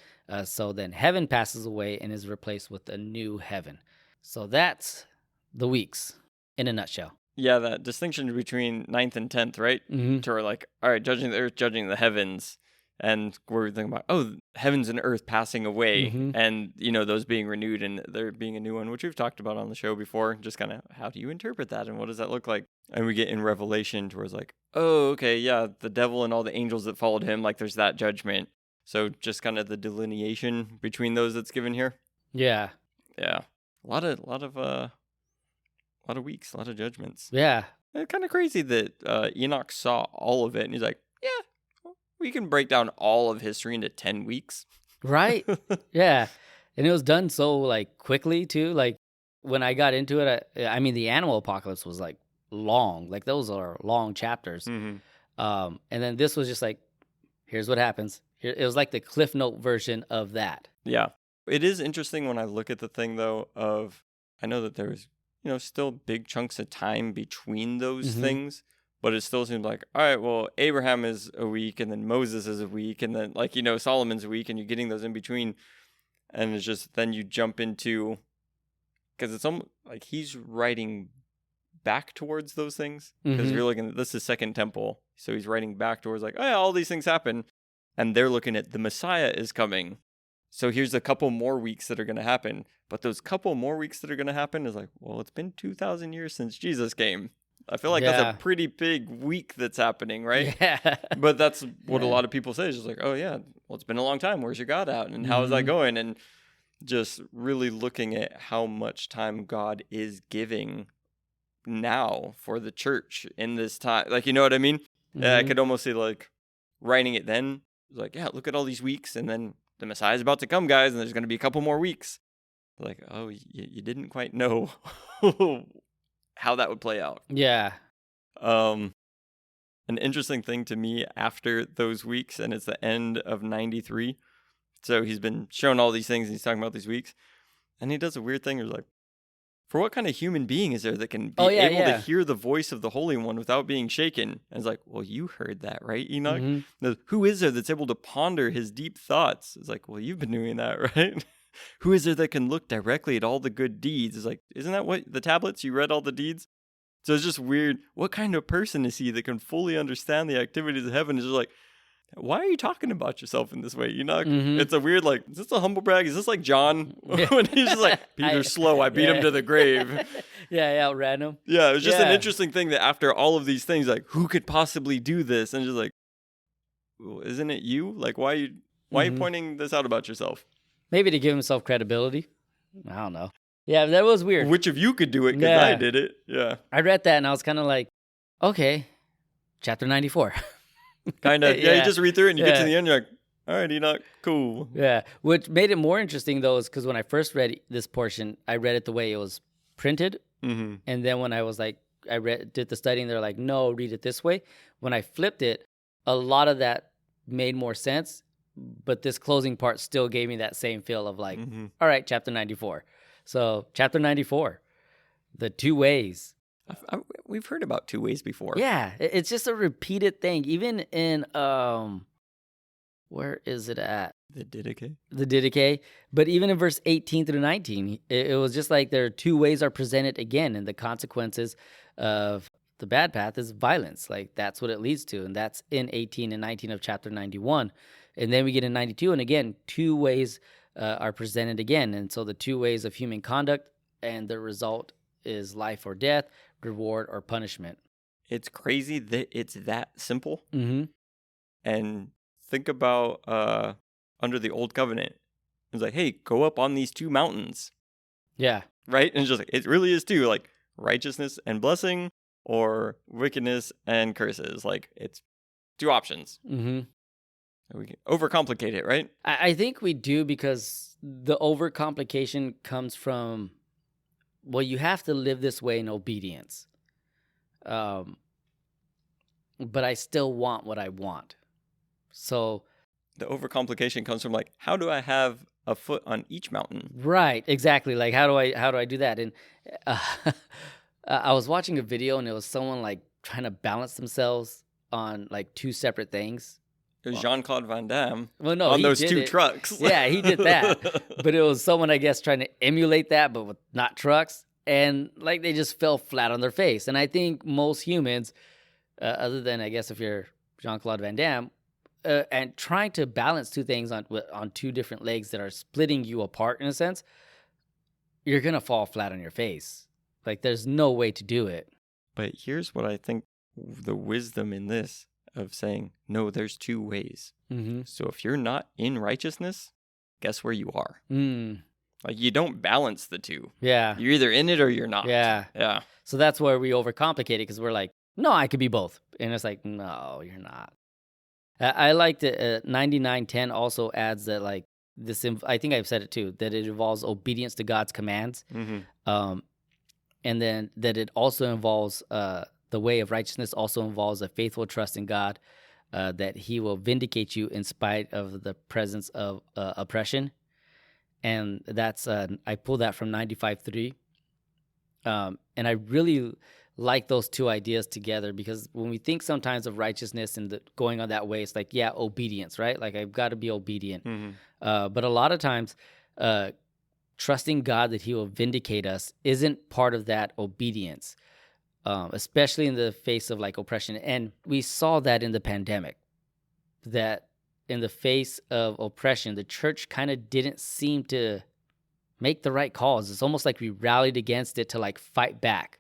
So then heaven passes away and is replaced with a new heaven. So that's the weeks in a nutshell. Yeah, that distinction between 9th and 10th, right? To where like, all right, judging the earth, judging the heavens. And we're thinking about, heavens and earth passing away and, those being renewed and there being a new one, which we've talked about on the show before. Just kind of how do you interpret that and what does that look like? And we get in Revelation towards like, the devil and all the angels that followed him, like there's that judgment. So just kind of the delineation between those that's given here. Yeah. Yeah. A lot of weeks, a lot of judgments. Yeah. It's kind of crazy that Enoch saw all of it, and he's like, yeah, we can break down all of history into 10 weeks. Right? Yeah. And it was done so like quickly too. Like when I got into it, I mean, the animal apocalypse was like long. Like those are long chapters. Mm-hmm. And then this was just like, here's what happens. It was like the Cliff Note version of that. Yeah. It is interesting when I look at the thing, though, of I know that there's, still big chunks of time between those things, but it still seems like, all right, well, Abraham is a week, and then Moses is a week, and then, like, Solomon's a week, and you're getting those in between. And it's just, then you jump into, because it's almost like he's writing back towards those things. Because if you're looking at, this is Second Temple, so he's writing back towards, like, oh, yeah, all these things happen. And they're looking at the Messiah is coming. So here's a couple more weeks that are going to happen. But those couple more weeks that are going to happen is like, well, it's been 2,000 years since Jesus came. I feel like that's a pretty big week that's happening, right? Yeah. But that's what a lot of people say. It's just like, oh, yeah, well, it's been a long time. Where's your God at? And how is that going? And just really looking at how much time God is giving now for the church in this time. Like, you know what I mean? Yeah, I could almost see like writing it then. It's like, yeah, look at all these weeks. And then the Messiah is about to come, guys. And there's going to be a couple more weeks. Like, oh, you didn't quite know how that would play out. Yeah. An interesting thing to me after those weeks, and it's the end of 93. So he's been shown all these things, and he's talking about these weeks. And he does a weird thing. He's like, for what kind of human being is there that can be able to hear the voice of the Holy One without being shaken? And it's like, well, you heard that, right, Enoch? Who is there that's able to ponder his deep thoughts? It's like, well, you've been doing that, right? Who is there that can look directly at all the good deeds? It's like, isn't that what the tablets, you read all the deeds? So it's just weird. What kind of person is he that can fully understand the activities of heaven? It's just like, why are you talking about yourself in this way, Enoch? It's a weird, like, is this a humble brag? Is this like John? When he's just like, Peter's slow, I beat him to the grave. I outran him. Yeah, it was just an interesting thing that after all of these things, like, who could possibly do this? And just like, well, isn't it you? Like, why are you pointing this out about yourself? Maybe to give himself credibility. I don't know. Yeah, that was weird. Which of you could do it? Because I did it. Yeah. I read that and I was kind of like, okay, chapter 94. Kind of. Yeah, you just read through it and you get to the end, you're like, all right, Enoch, cool. Yeah. Which made it more interesting, though, is because when I first read this portion, I read it the way it was printed. And then when I was like, did the study and they're like, no, read it this way. When I flipped it, a lot of that made more sense. But this closing part still gave me that same feel of like, all right, chapter 94. So chapter 94, the two ways. We've heard about two ways before. Yeah, it's just a repeated thing. Even in, where is it at? The Didache. The Didache. But even in verse 18 through 19, it was just like there are two ways are presented again. And the consequences of the bad path is violence. Like that's what it leads to. And that's in 18 and 19 of chapter 91. And then we get in 92, and again, two ways are presented again. And so the two ways of human conduct, and the result is life or death, reward or punishment. It's crazy that it's that simple. And think about under the Old Covenant. It's like, hey, go up on these two mountains. Yeah. Right? And it's just like, it really is too, like righteousness and blessing or wickedness and curses. Like it's two options. We can overcomplicate it, right? I think we do, because the overcomplication comes from, well, you have to live this way in obedience. But I still want what I want. So the overcomplication comes from like, how do I have a foot on each mountain? Right, exactly. Like how do I do that? And I was watching a video, and it was someone like trying to balance themselves on like two separate things. It was Jean-Claude Van Damme on those two trucks. Yeah, he did that. But it was someone, I guess, trying to emulate that, but with not trucks. And like they just fell flat on their face. And I think most humans, other than I guess if you're Jean-Claude Van Damme, and trying to balance two things on two different legs that are splitting you apart in a sense, you're going to fall flat on your face. Like there's no way to do it. But here's what I think the wisdom in this. of saying, no, there's two ways. Mm-hmm. So if you're not in righteousness, guess where you are? Mm. Like, you don't balance the two. Yeah. You're either in it or you're not. Yeah. Yeah. So that's where we overcomplicate it, because we're like, no, I could be both. And it's like, no, you're not. I like that 9910 also adds that, like, this, I think I've said it too, that it involves obedience to God's commands. Mm-hmm. And then that it also involves the way of righteousness also involves a faithful trust in God, that he will vindicate you in spite of the presence of oppression. And that's, I pulled that from 95.3. And I really like those two ideas together, because when we think sometimes of righteousness and going on that way, it's like, yeah, obedience, right? Like, I've got to be obedient. Mm-hmm. But a lot of times, trusting God that he will vindicate us isn't part of that obedience, especially in the face of like oppression. And we saw that in the pandemic, that in the face of oppression, the church kind of didn't seem to make the right calls. It's almost like we rallied against it to like fight back.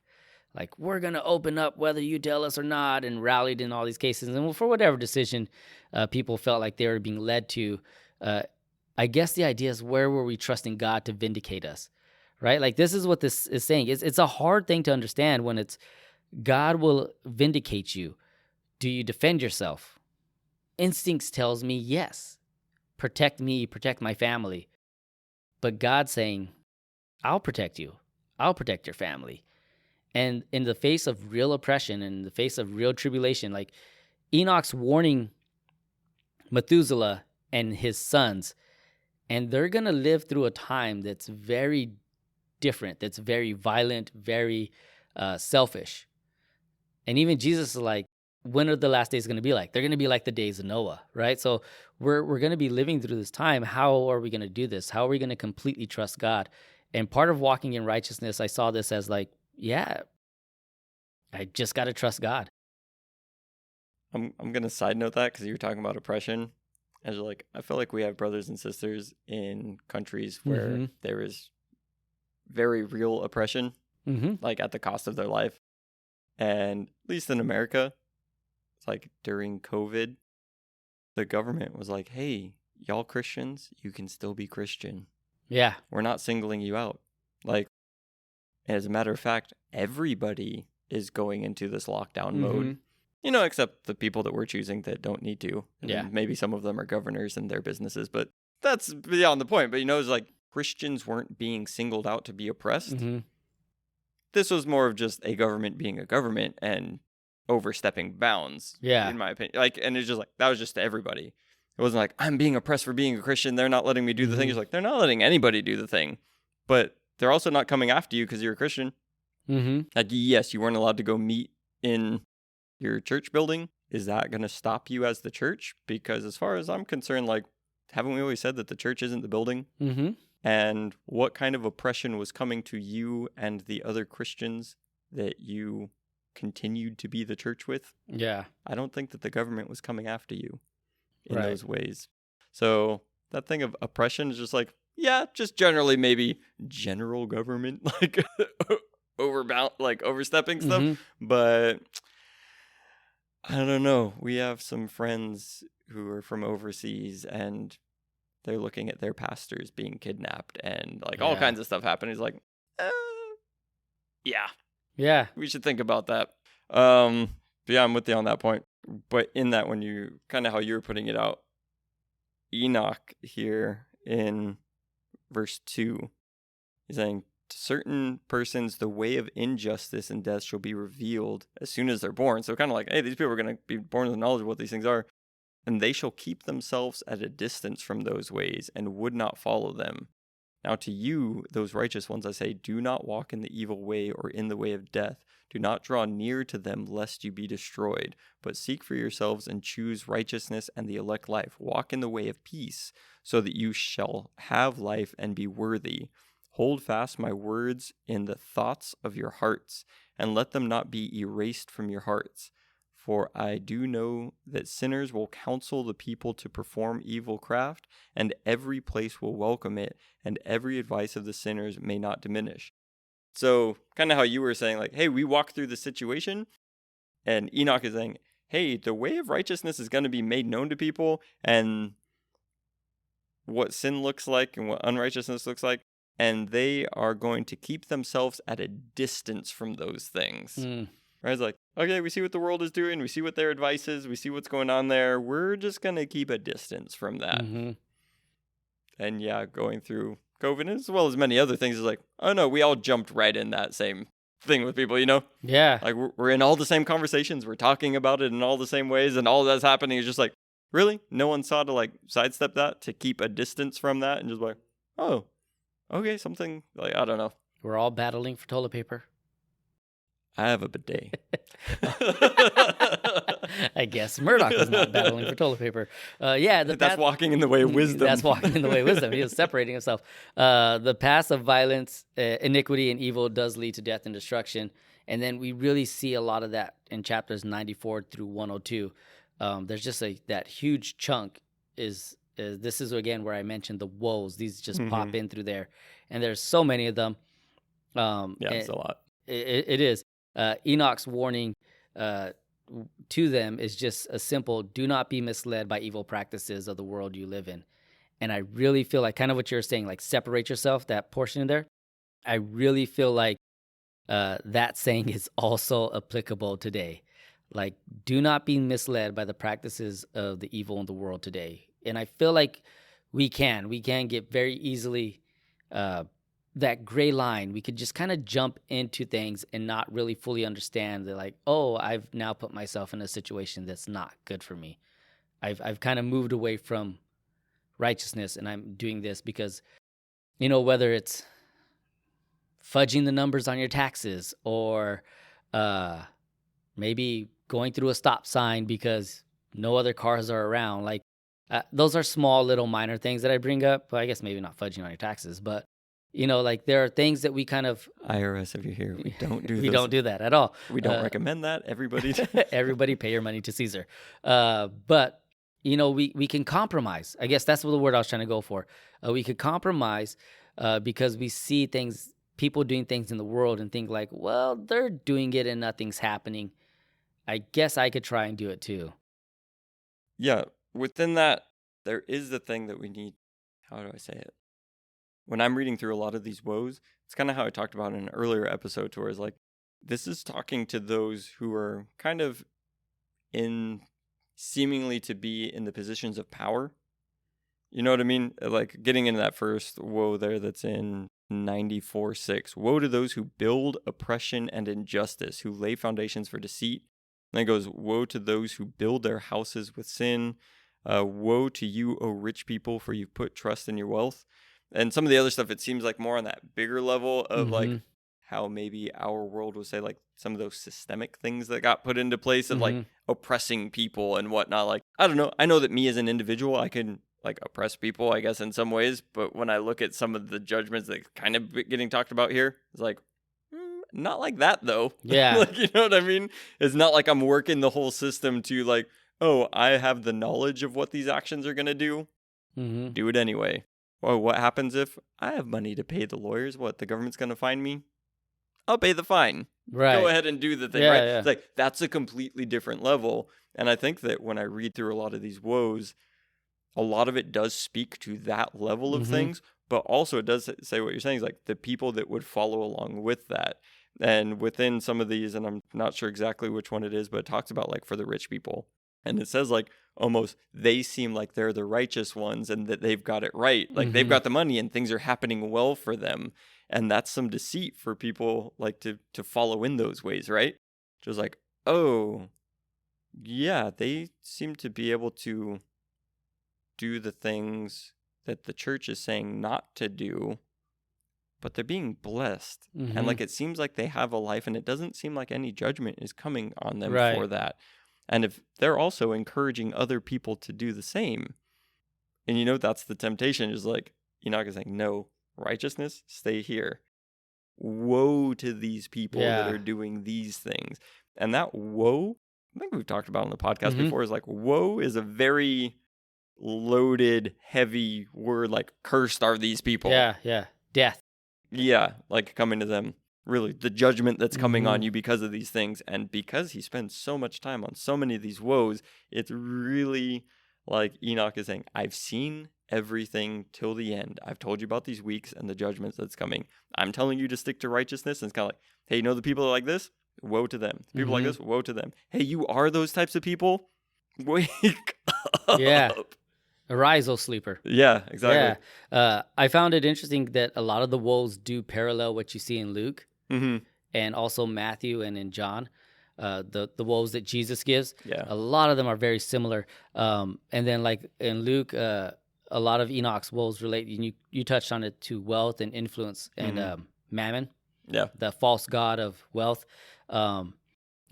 Like, we're going to open up whether you tell us or not, and rallied in all these cases. And for whatever decision people felt like they were being led to, I guess the idea is, where were we trusting God to vindicate us, right? Like, this is what this is saying. It's a hard thing to understand when it's God will vindicate you. Do you defend yourself? Instincts tells me yes. Protect me, protect my family. But God's saying, I'll protect you. I'll protect your family. And in the face of real oppression, in the face of real tribulation, like Enoch's warning Methuselah and his sons, and they're going to live through a time that's very different, that's very violent, very selfish. And even Jesus is like, when are the last days going to be like? They're going to be like the days of Noah, right? So we're going to be living through this time. How are we going to do this? How are we going to completely trust God? And part of walking in righteousness, I saw this as like, yeah, I just got to trust God. I'm going to side note that, because you were talking about oppression. As like, I feel like we have brothers and sisters in countries where there is very real oppression, like at the cost of their life. And at least in America, it's like during COVID, the government was like, hey, y'all Christians, you can still be Christian. Yeah. We're not singling you out. Like, as a matter of fact, everybody is going into this lockdown mode. You know, except the people that we're choosing that don't need to. And maybe some of them are governors and their businesses, but that's beyond the point. But, you know, it's like Christians weren't being singled out to be oppressed. This was more of just a government being a government and overstepping bounds, in my opinion. Like, and it's just like, that was just to everybody. It wasn't like, I'm being oppressed for being a Christian, they're not letting me do the thing. It's like, they're not letting anybody do the thing. But they're also not coming after you because you're a Christian. Like, yes, you weren't allowed to go meet in your church building. Is that going to stop you as the church? Because as far as I'm concerned, like, haven't we always said that the church isn't the building? And what kind of oppression was coming to you and the other Christians that you continued to be the church with? I don't think that the government was coming after you in those ways. So that thing of oppression is just like, yeah, just generally maybe general government, like overstepping stuff. But I don't know. We have some friends who are from overseas, and they're looking at their pastors being kidnapped and like all kinds of stuff happening. He's like, yeah, we should think about that. But yeah, I'm with you on that point. But in that, when you kind of how you were putting it out, Enoch here in verse 2, he's saying, to certain persons the way of injustice and death shall be revealed as soon as they're born. So kind of like, hey, these people are going to be born with the knowledge of what these things are. And they shall keep themselves at a distance from those ways and would not follow them. Now to you, those righteous ones, I say, do not walk in the evil way or in the way of death. Do not draw near to them, lest you be destroyed. But seek for yourselves and choose righteousness and the elect life. Walk in the way of peace, so that you shall have life and be worthy. Hold fast my words in the thoughts of your hearts, and let them not be erased from your hearts. For I do know that sinners will counsel the people to perform evil craft, and every place will welcome it, and every advice of the sinners may not diminish. So kind of how you were saying, like, hey, we walk through the situation, and Enoch is saying, hey, the way of righteousness is going to be made known to people, and what sin looks like and what unrighteousness looks like, and they are going to keep themselves at a distance from those things. Right? It's like, okay, we see what the world is doing, we see what their advice is, we see what's going on there. We're just going to keep a distance from that. And yeah, going through COVID as well as many other things is like, oh no, we all jumped right in that same thing with people, you know? Yeah. Like we're in all the same conversations, we're talking about it in all the same ways, and all that's happening is just like, really? No one saw to like sidestep that, to keep a distance from that, and just like, oh, okay, something like, I don't know. We're all battling for toilet paper. I have a bidet. I guess Murdoch was not battling for toilet paper. That's walking in the way of wisdom. That's walking in the way of wisdom. He was separating himself. The path of violence, iniquity, and evil does lead to death and destruction. And then we really see a lot of that in chapters 94 through 102. There's just that huge chunk this is again where I mentioned the woes. These just pop in through there. And there's so many of them. It's a lot. It is. Enoch's warning to them is just a simple, do not be misled by evil practices of the world you live in. And I really feel like kind of what you're saying, like separate yourself, that portion in there. I really feel like that saying is also applicable today. Like, do not be misled by the practices of the evil in the world today. And I feel like we can get very easily that gray line. We could just kind of jump into things and not really fully understand that, like, oh, I've now put myself in a situation that's not good for me. I've kind of moved away from righteousness, and I'm doing this because, you know, whether it's fudging the numbers on your taxes or maybe going through a stop sign because no other cars are around. Like, those are small little minor things that I bring up. Well, I guess maybe not fudging on your taxes, but you know, like there are things that we kind of IRS, if you're here, we don't do we don't do that at all. We don't recommend that. Everybody pay your money to Caesar. But you know, we can compromise. I guess that's the word I was trying to go for. We could compromise because we see things, people doing things in the world, and think like, well, they're doing it and nothing's happening. I guess I could try and do it too. Yeah, within that, there is the thing that we need. How do I say it? When I'm reading through a lot of these woes, it's kind of how I talked about in an earlier episode, to where it's like, this is talking to those who are kind of seemingly to be in the positions of power. You know what I mean? Like getting into that first woe there that's in 94:6. Woe to those who build oppression and injustice, who lay foundations for deceit. And then it goes, woe to those who build their houses with sin. Woe to you, O rich people, for you've put trust in your wealth. And some of the other stuff, it seems like more on that bigger level of like how maybe our world would say, like some of those systemic things that got put into place of like oppressing people and whatnot. Like, I don't know. I know that me as an individual, I can like oppress people, I guess, in some ways. But when I look at some of the judgments that kind of getting talked about here, it's like, not like that though. Yeah. Like, you know what I mean? It's not like I'm working the whole system to like, oh, I have the knowledge of what these actions are going to do. Do it anyway. Well, what happens if I have money to pay the lawyers? What, the government's going to fine me? I'll pay the fine. Right. Go ahead and do the thing, right? Yeah. It's like, that's a completely different level. And I think that when I read through a lot of these woes, a lot of it does speak to that level of things, but also it does say what you're saying is like the people that would follow along with that. And within some of these, and I'm not sure exactly which one it is, but it talks about like for the rich people. And it says like almost they seem like they're the righteous ones and that they've got it right. Like they've got the money and things are happening well for them. And that's some deceit for people like to follow in those ways, right? Just like, oh, yeah, they seem to be able to do the things that the church is saying not to do, but they're being blessed. And like it seems like they have a life and it doesn't seem like any judgment is coming on them for that. And if they're also encouraging other people to do the same, and you know, that's the temptation is like, Enoch is saying, no, righteousness, stay here. Woe to these people that are doing these things. And that woe, I think we've talked about on the podcast before, is like, woe is a very loaded, heavy word, like cursed are these people. Yeah, yeah. Death. Yeah, like coming to them. really the judgment that's coming on Mhm. you because of these things. And because he spends so much time on so many of these woes, it's really like Enoch is saying, I've seen everything till the end. I've told you about these weeks and the judgments that's coming. I'm telling you to stick to righteousness. And it's kind of like, hey, you know the people that are like this? Woe to them. The people like Mhm. this? Woe to them. Hey, you are those types of people? Wake up. Yeah. Arise, O sleeper. Yeah, exactly. Yeah. I found it interesting that a lot of the woes do parallel what you see in Luke Mm-hmm. and also Matthew and in John. The woes that Jesus gives. Yeah. A lot of them are very similar. And then like in Luke, a lot of Enoch's woes relate. You touched on it to wealth and influence and mammon, Yeah. the false god of wealth.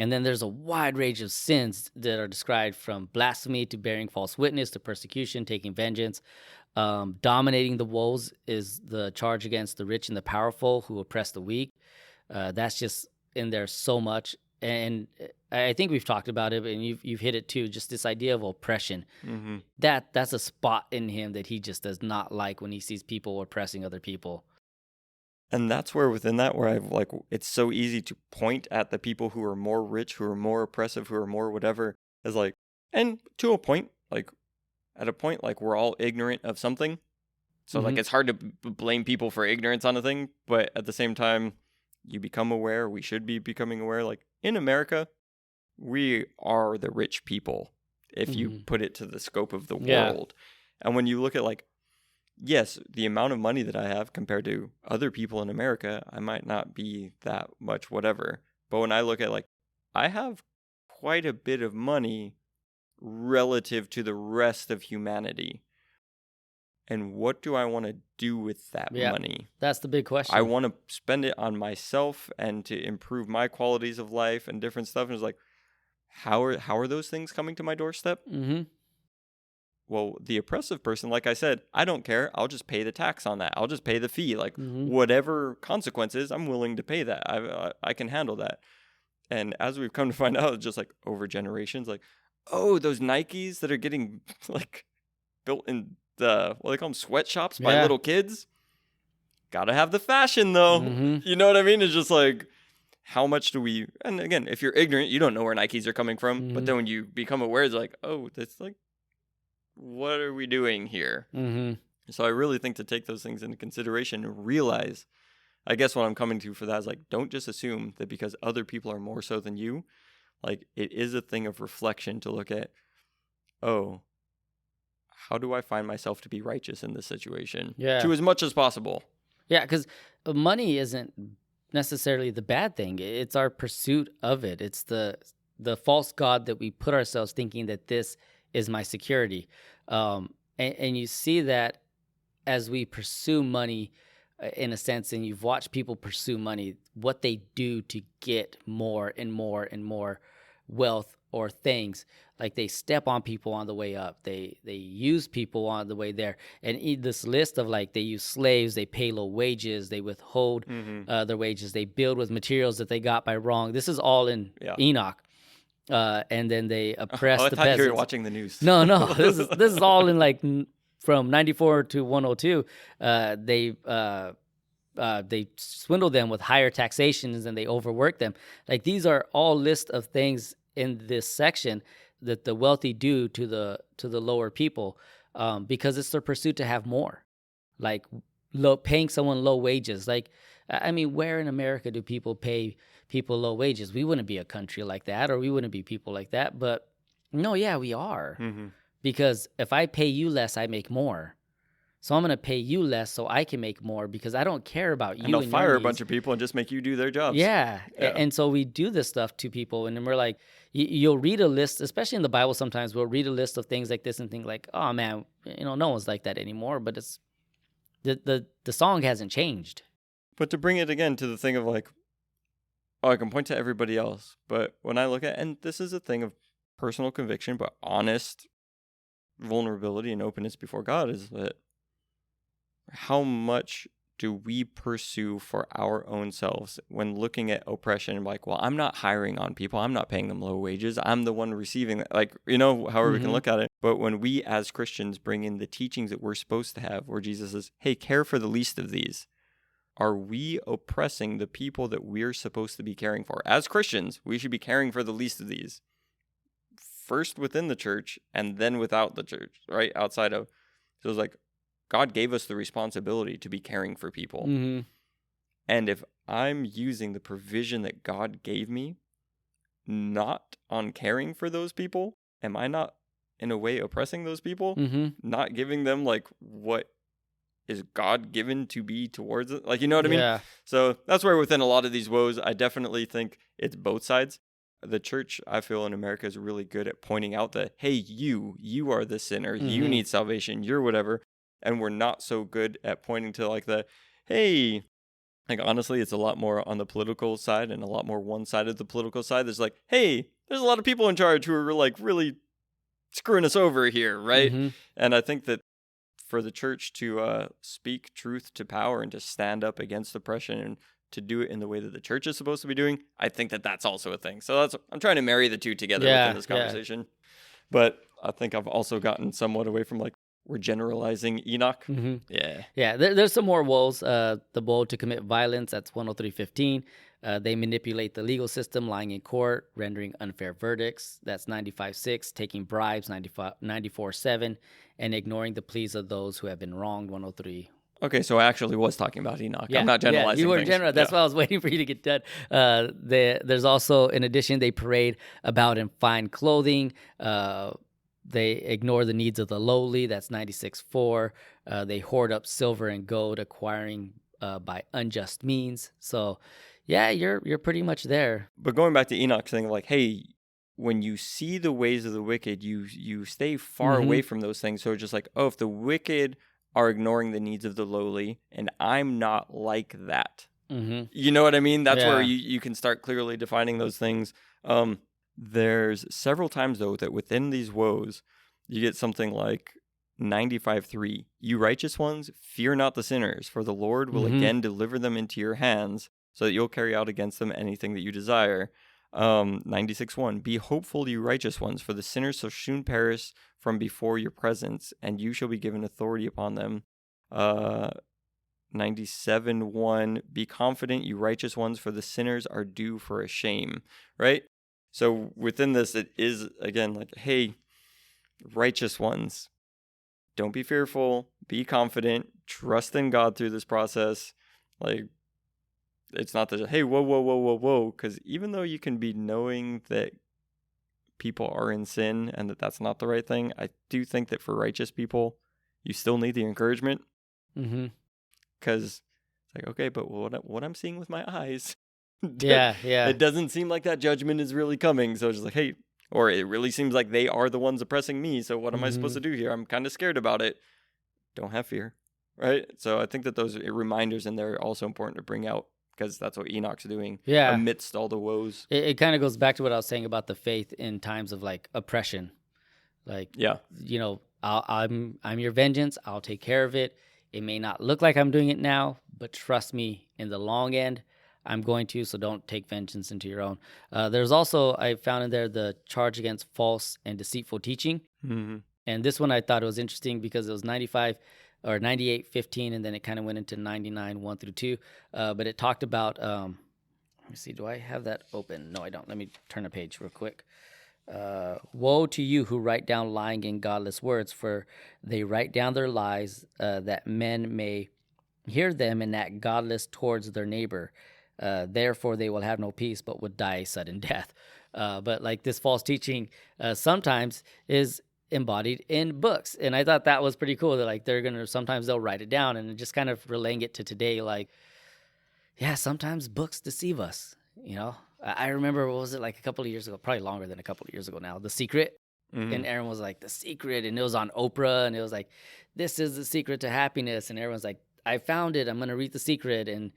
And then there's a wide range of sins that are described, from blasphemy to bearing false witness to persecution, taking vengeance. Dominating the woes is the charge against the rich and the powerful who oppress the weak. That's just in there so much. And I think we've talked about it, and you've hit it too, just this idea of oppression. Mm-hmm. That's a spot in him that he just does not like when he sees people oppressing other people. And that's where within that, where I've like, it's so easy to point at the people who are more rich, who are more oppressive, who are more whatever, as like, and to a point, like at a point, like we're all ignorant of something. So like, Mhm. it's hard to blame people for ignorance on a thing, but at the same time, you become aware, we should be becoming aware, like in America, we are the rich people, if you Mhm. put it to the scope of the Yeah. world. And when you look at like, yes, the amount of money that I have compared to other people in America, I might not be that much whatever. But when I look at like, I have quite a bit of money relative to the rest of humanity. And what do I want to do with that Yeah. money? That's the big question. I want to spend it on myself and to improve my qualities of life and different stuff. And it's like, how are those things coming to my doorstep? Mm-hmm. Well, the oppressive person, like I said, I don't care. I'll just pay the tax on that. I'll just pay the fee. Like Mhm. whatever consequences, I'm willing to pay that. I can handle that. And as we've come to find out, it's just like over generations, like, oh, those Nikes that are getting like built in the, what do they call them, sweatshops by Yeah. little kids. Gotta have the fashion though. Mhm. You know what I mean? It's just like, how much do we, and again, if you're ignorant, you don't know where Nikes are coming from. But Mhm. then when you become aware, it's like, oh, that's like, what are we doing here? Mm-hmm. So I really think to take those things into consideration and realize, I guess what I'm coming to for that is like, don't just assume that because other people are more so than you, like it is a thing of reflection to look at, oh, how do I find myself to be righteous in this situation? Yeah. To as much as possible. Yeah, because money isn't necessarily the bad thing. It's our pursuit of it. It's the false god that we put ourselves thinking that this is my security. And you see that as we pursue money, in a sense, and you've watched people pursue money, what they do to get more and more and more wealth or things. Like they step on people on the way up. They use people on the way there. And this list of like, they use slaves, they pay low wages, they withhold their wages, they build with materials that they got by wrong. This is all in Enoch. And then they oppress the I thought peasants. you were watching the news. No. This is all in like from 94 to 102. They swindle them with higher taxations and they overwork them. Like these are all list of things in this section that the wealthy do to the lower people, because it's their pursuit to have more. Like paying someone low wages. Like, I mean, where in America do people pay people low wages? We wouldn't be a country like that, or we wouldn't be people like that. But no, yeah, we are. Mm-hmm. Because if I pay you less, I make more. So I'm going to pay you less so I can make more, because I don't care about you. And they'll fire your a bunch of people and just make you do their jobs. Yeah. And so we do this stuff to people, and then we're like, you'll read a list, especially in the Bible sometimes, we'll read a list of things like this and think like, oh man, no one's like that anymore. But it's the song hasn't changed. But to bring it again to the thing of like, oh, I can point to everybody else. But when I look at, and this is a thing of personal conviction, but honest vulnerability and openness before God, is that how much do we pursue for our own selves when looking at oppression? Like, well, I'm not hiring on people. I'm not paying them low wages. I'm the one receiving that. Like, however we can look at it. But when we as Christians bring in the teachings that we're supposed to have, where Jesus says, hey, care for the least of these, are we oppressing the people that we're supposed to be caring for? As Christians, we should be caring for the least of these. First within the church and then without the church, right? Outside of. So it's like God gave us the responsibility to be caring for people. Mm-hmm. And if I'm using the provision that God gave me not on caring for those people, am I not in a way oppressing those people? Mm-hmm. Not giving them like what is God given to be towards it? Like, you know what I mean? Yeah. So that's where within a lot of these woes, I definitely think it's both sides. The church, I feel, in America is really good at pointing out that, hey, you are the sinner. You Mm-hmm. need salvation. You're whatever. And we're not so good at pointing to like the, hey, like honestly, it's a lot more on the political side and a lot more one-sided the political side. There's like, hey, there's a lot of people in charge who are like really screwing us over here, right? Mm-hmm. And I think that for the church to speak truth to power and to stand up against oppression and to do it in the way that the church is supposed to be doing, I think that that's also a thing. So I'm trying to marry the two together within this conversation. But I think I've also gotten somewhat away from like, we're generalizing Enoch. Mm-hmm. Yeah. Yeah, there's some more woes. The woe to commit violence, that's 103:15. They manipulate the legal system, lying in court, rendering unfair verdicts. That's 95:6. Taking bribes, 94:7. And ignoring the pleas of those who have been wronged, 103. Okay, so I actually was talking about Enoch. Yeah, I'm not generalizing. Yeah, you were things. general. That's why I was waiting for you to get done. There's also, in addition, they parade about in fine clothing. They ignore the needs of the lowly. That's 96:4. They hoard up silver and gold, acquiring by unjust means. So, yeah, you're pretty much there. But going back to Enoch saying like, hey, when you see the ways of the wicked, you stay far away from those things. So it's just like, oh, if the wicked are ignoring the needs of the lowly, and I'm not like that. Mm-hmm. You know what I mean? That's where you can start clearly defining those things. There's several times, though, that within these woes, you get something like 95:3. You righteous ones, fear not the sinners, for the Lord will again deliver them into your hands, so that you'll carry out against them anything that you desire. 96:1. Be hopeful, you righteous ones, for the sinners shall soon perish from before your presence, and you shall be given authority upon them. 97:1. Be confident, you righteous ones, for the sinners are due for a shame. Right? So within this, it is, again, like, hey, righteous ones, don't be fearful, be confident, trust in God through this process. Like, it's not that, hey, whoa, because even though you can be knowing that people are in sin and that that's not the right thing, I do think that for righteous people, you still need the encouragement. Because it's like, okay, but what I'm seeing with my eyes, it doesn't seem like that judgment is really coming. So it's just like, hey, or it really seems like they are the ones oppressing me. So what am I supposed to do here? I'm kind of scared about it. Don't have fear, right? So I think that those reminders in there are also important to bring out, because that's what Enoch's doing amidst all the woes. It kind of goes back to what I was saying about the faith in times of like oppression. Like, you know, I'm your vengeance. I'll take care of it. It may not look like I'm doing it now, but trust me, in the long end, I'm going to, so don't take vengeance into your own. There's also, I found in there, the charge against false and deceitful teaching. And this one I thought it was interesting because it was 98:15, and then it kind of went into 99:1-2. But it talked about, let me see, do I have that open? No, I don't. Let me turn a page real quick. Woe to you who write down lying and godless words, for they write down their lies that men may hear them, and act godless towards their neighbor. Therefore they will have no peace, but would die a sudden death. But like this false teaching sometimes is embodied in books, and I thought that was pretty cool. That like sometimes they'll write it down, and just kind of relaying it to today. Like, yeah, sometimes books deceive us. You know, I remember, what was it, like a couple of years ago, probably longer than a couple of years ago now, The Secret. And Aaron was like, The Secret, and it was on Oprah, and it was like, this is the secret to happiness, and everyone's like, I found it, I'm gonna read The Secret. And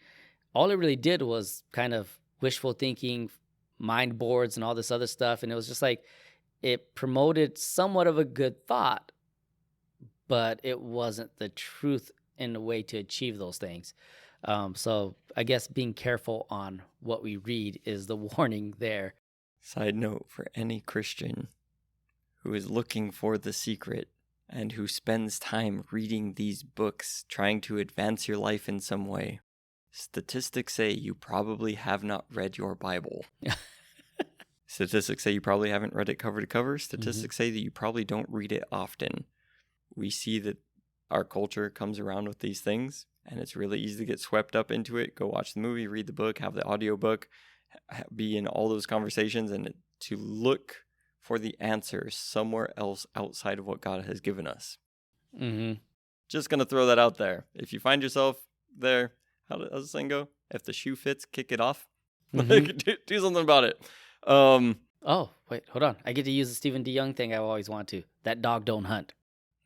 all it really did was kind of wishful thinking, mind boards, and all this other stuff. And it was just like, it promoted somewhat of a good thought, but it wasn't the truth in a way to achieve those things. So I guess being careful on what we read is the warning there. Side note for any Christian who is looking for the secret and who spends time reading these books, trying to advance your life in some way, statistics say you probably have not read your Bible. Statistics say you probably haven't read it cover to cover. Statistics say that you probably don't read it often. We see that our culture comes around with these things, and it's really easy to get swept up into it. Go watch the movie, read the book, have the audiobook, be in all those conversations, and to look for the answer somewhere else outside of what God has given us. Just going to throw that out there. If you find yourself there, how does this thing go? If the shoe fits, kick it off. Like, do something about it. Oh, wait, hold on. I get to use the Stephen D. Young thing I always want to. That dog don't hunt.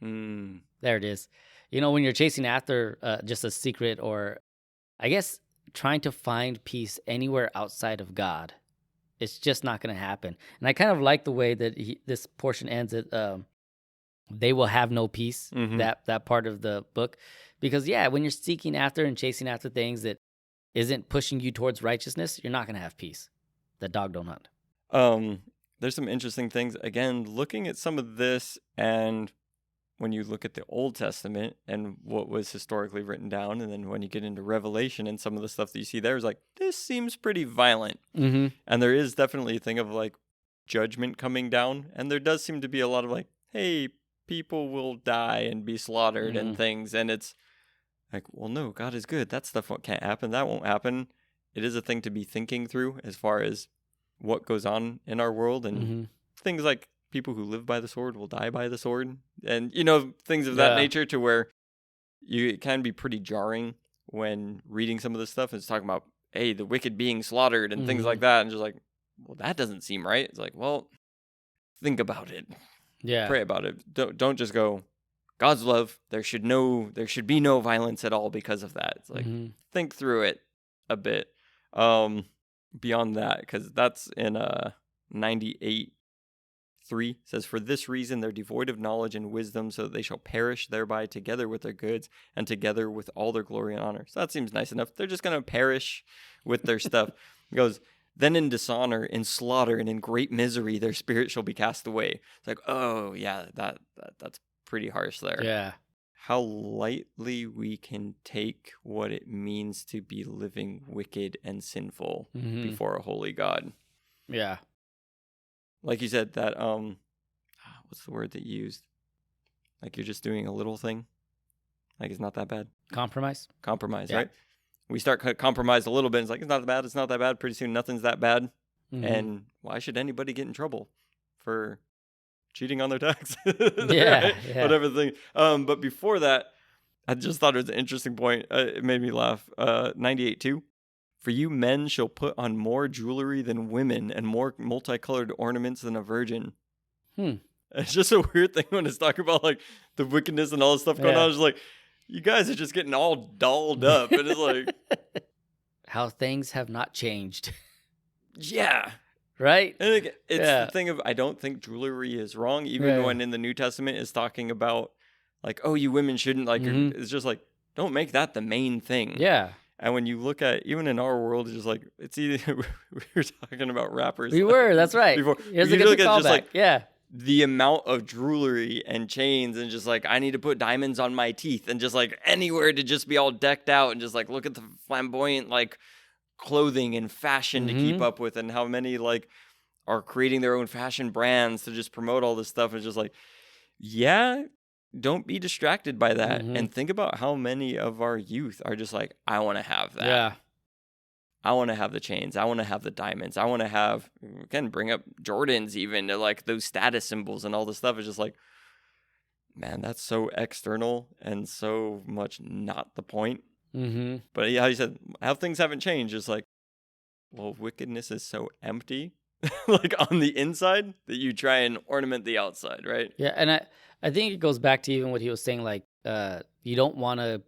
There it is. You know, when you're chasing after just a secret, or I guess trying to find peace anywhere outside of God, it's just not going to happen. And I kind of like the way that this portion ends it. They will have no peace, that part of the book. Because, yeah, when you're seeking after and chasing after things that isn't pushing you towards righteousness, you're not going to have peace. The dog don't hunt. There's some interesting things. Again, looking at some of this, and when you look at the Old Testament and what was historically written down, and then when you get into Revelation and some of the stuff that you see there is like, this seems pretty violent. And there is definitely a thing of like judgment coming down. And there does seem to be a lot of like, hey, people will die and be slaughtered and things. And it's like, well, no, God is good. That stuff can't happen. That won't happen. It is a thing to be thinking through as far as what goes on in our world, and things like people who live by the sword will die by the sword, and, you know, things of that nature, to where it can be pretty jarring when reading some of this stuff. It's talking about, hey, the wicked being slaughtered and things like that. And just like, well, that doesn't seem right. It's like, well, think about it. Pray about it. Don't just go, God's love. There should be no violence at all because of that. It's like, think through it a bit. Beyond that, because that's in 98:3 says, for this reason they're devoid of knowledge and wisdom, so that they shall perish thereby together with their goods and together with all their glory and honor. So that seems nice enough. They're just going to perish with their stuff. It goes, then in dishonor, in slaughter, and in great misery their spirit shall be cast away. It's like, oh yeah, that's pretty harsh there. Yeah. How lightly we can take what it means to be living wicked and sinful before a holy God. Yeah. Like you said, that, what's the word that you used? Like you're just doing a little thing. Like it's not that bad. Compromise, right? We start compromise a little bit. It's like, it's not that bad. Pretty soon, nothing's that bad. And why should anybody get in trouble for cheating on their tax? Right? Whatever the thing. But before that, I just thought it was an interesting point. It made me laugh. 98:2. For you men shall put on more jewelry than women, and more multicolored ornaments than a virgin. It's just a weird thing when it's talking about like the wickedness and all this stuff going on. It's like, you guys are just getting all dolled up. And it's like, how things have not changed. Yeah. Right? And it's the thing of, I don't think jewelry is wrong, even when in the New Testament it's talking about like, oh, you women shouldn't like, it's just like, don't make that the main thing. Yeah. And when you look at, even in our world, it's just like, it's either, we were talking about rappers. We were, that's right. Before. Here's a good callback. Like, the amount of jewelry and chains, and just like, I need to put diamonds on my teeth, and just like anywhere to just be all decked out, and just like, look at the flamboyant, like, clothing and fashion to keep up with, and how many like are creating their own fashion brands to just promote all this stuff. It's just like, don't be distracted by that, and think about how many of our youth are just like, I want to have that. Yeah. I want to have the chains. I want to have the diamonds. I want to have, again, bring up Jordans, even to like those status symbols and all this stuff. It's just like, man, that's so external and so much not the point. But how you said, how things haven't changed. It's like, well, wickedness is so empty, like on the inside, that you try and ornament the outside, right? Yeah, and I think it goes back to even what he was saying, like, you don't want to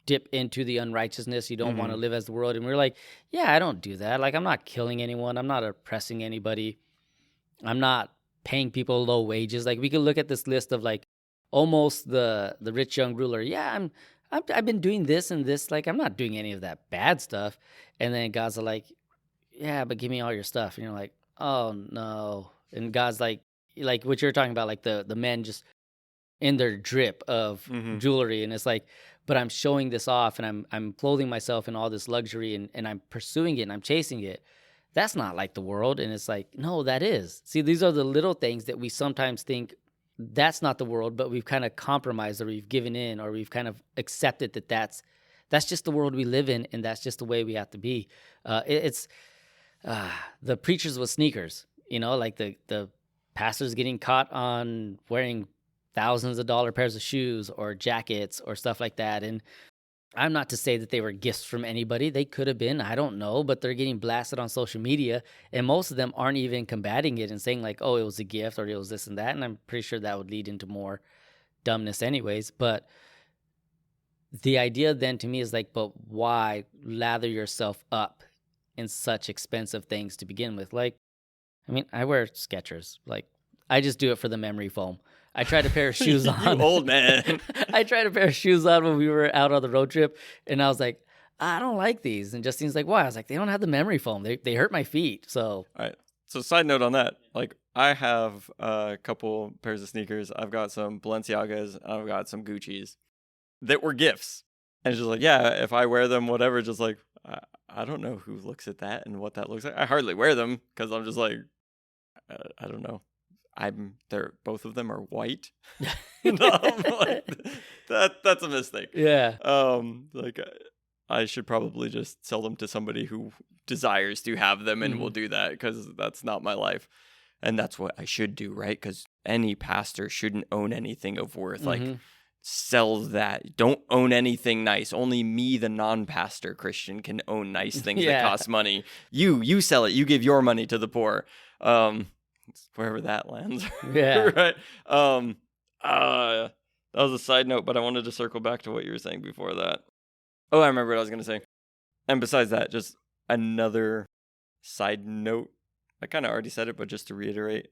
dip into the unrighteousness. You don't want to live as the world. And we're like, yeah, I don't do that. Like, I'm not killing anyone. I'm not oppressing anybody. I'm not paying people low wages. Like, we could look at this list of like almost the rich young ruler. Yeah, I've been doing this and this. Like, I'm not doing any of that bad stuff. And then God's like, yeah, but give me all your stuff. And you're like, oh no. And God's like what you're talking about, like the men just in their drip of jewelry. And it's like, but I'm showing this off and I'm clothing myself in all this luxury and I'm pursuing it and I'm chasing it. That's not like the world. And it's like, no, that is. See, these are the little things that we sometimes think that's not the world, but we've kind of compromised or we've given in or we've kind of accepted that that's just the world we live in and that's just the way we have to be. It's the preachers with sneakers, like the pastors getting caught on wearing thousands of dollar pairs of shoes or jackets or stuff like that. And I'm not to say that they were gifts from anybody. They could have been. I don't know. But they're getting blasted on social media. And most of them aren't even combating it and saying like, oh, it was a gift or it was this and that. And I'm pretty sure that would lead into more dumbness anyways. But the idea then to me is like, but why lather yourself up in such expensive things to begin with? Like, I mean, I wear Skechers. Like, I just do it for the memory foam. I tried a pair of shoes on. You old man. I tried a pair of shoes on when we were out on the road trip, and I was like, I don't like these. And Justine's like, why? I was like, they don't have the memory foam. They hurt my feet. So, All right. So side note on that, like I have a couple pairs of sneakers. I've got some Balenciagas and I've got some Gucci's that were gifts. And it's just like, yeah, if I wear them, whatever, just like, I don't know who looks at that and what that looks like. I hardly wear them because I'm just like, I don't know. Both of them are white. That's a mistake. Yeah. Like I should probably just sell them to somebody who desires to have them and will do that because that's not my life. And that's what I should do, right? Because any pastor shouldn't own anything of worth. Like, sell that. Don't own anything nice. Only me, the non-pastor Christian, can own nice things that cost money. You sell it. You give your money to the poor. Wherever that lands. Yeah. Right. That was a side note, but I wanted to circle back to what you were saying before that. Oh, I remember what I was going to say. And besides that, just another side note. I kind of already said it, but just to reiterate,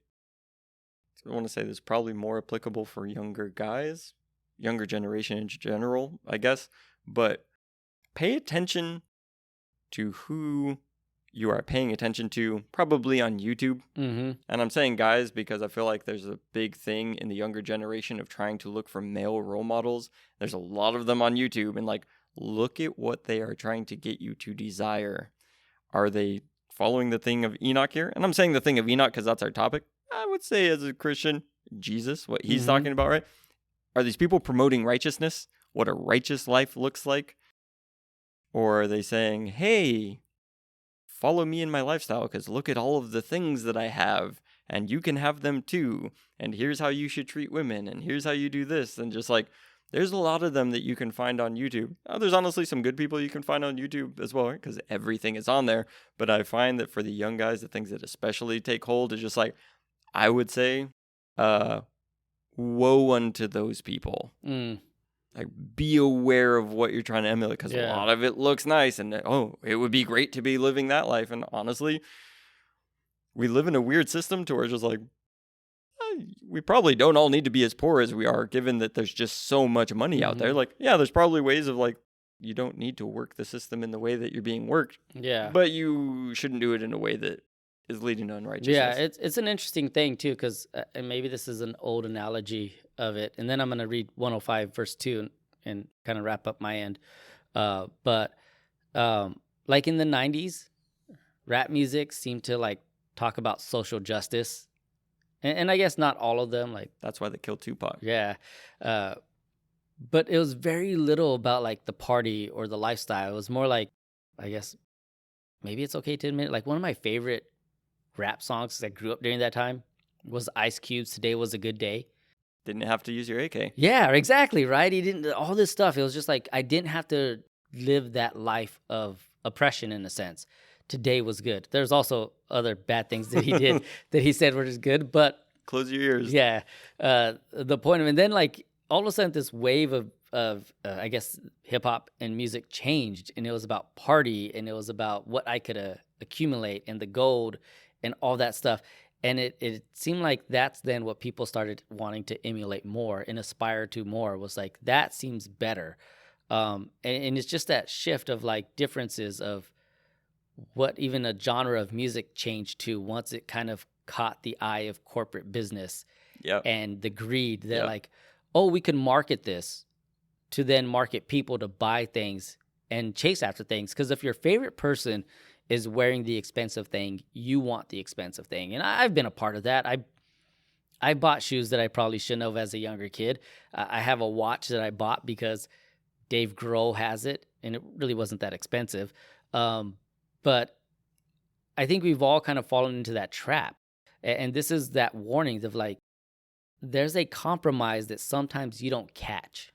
I want to say this is probably more applicable for younger guys, younger generation in general, I guess. But pay attention to who you are paying attention to, probably on YouTube. And I'm saying guys because I feel like there's a big thing in the younger generation of trying to look for male role models. There's a lot of them on YouTube, and like, look at what they are trying to get you to desire. Are they following the thing of Enoch here? And I'm saying the thing of Enoch because that's our topic. I would say as a Christian, Jesus, what he's talking about, right? Are these people promoting righteousness? What a righteous life looks like? Or are they saying, hey, follow me in my lifestyle because look at all of the things that I have and you can have them too. And here's how you should treat women. And here's how you do this. And just like, there's a lot of them that you can find on YouTube. There's honestly some good people you can find on YouTube as well, because everything is on there. But I find that for the young guys, the things that especially take hold is just like, I would say, woe unto those people. Like, be aware of what you're trying to emulate, because a lot of it looks nice, and it would be great to be living that life. And honestly, we live in a weird system to where it's just like, we probably don't all need to be as poor as we are, given that there's just so much money out there. Like, yeah, there's probably ways of like, you don't need to work the system in the way that you're being worked. Yeah. But you shouldn't do it in a way that is leading to unrighteousness. Yeah, it's an interesting thing too, because and maybe this is an old analogy of it, and then I'm going to read 105 verse 2 and kind of wrap up my end. But like in the 90s, rap music seemed to like talk about social justice, and I guess not all of them. Like, that's why they killed Tupac. Yeah, but it was very little about like the party or the lifestyle. It was more like, I guess maybe it's okay to admit, like one of my favorite rap songs that grew up during that time was Ice Cube's "Today Was a Good Day." Didn't have to use your AK. Yeah, exactly, right? He didn't, all this stuff. It was just like, I didn't have to live that life of oppression in a sense. Today was good. There's also other bad things that he did that he said were just good, but close your ears. Yeah. The point of it, and then like all of a sudden this wave of I guess hip hop and music changed, and it was about party, and it was about what I could accumulate and the gold and all that stuff. And it seemed like that's then what people started wanting to emulate more and aspire to more, was like, that seems better. And it's just that shift of like differences of what even a genre of music changed to once it kind of caught the eye of corporate business and the greed that like, oh, we can market this to then market people to buy things and chase after things. Because if your favorite person is wearing the expensive thing, you want the expensive thing. And I've been a part of that. I bought shoes that I probably shouldn't have as a younger kid. I have a watch that I bought because Dave Grohl has it, and it really wasn't that expensive. But I think we've all kind of fallen into that trap. And this is that warning of like, there's a compromise that sometimes you don't catch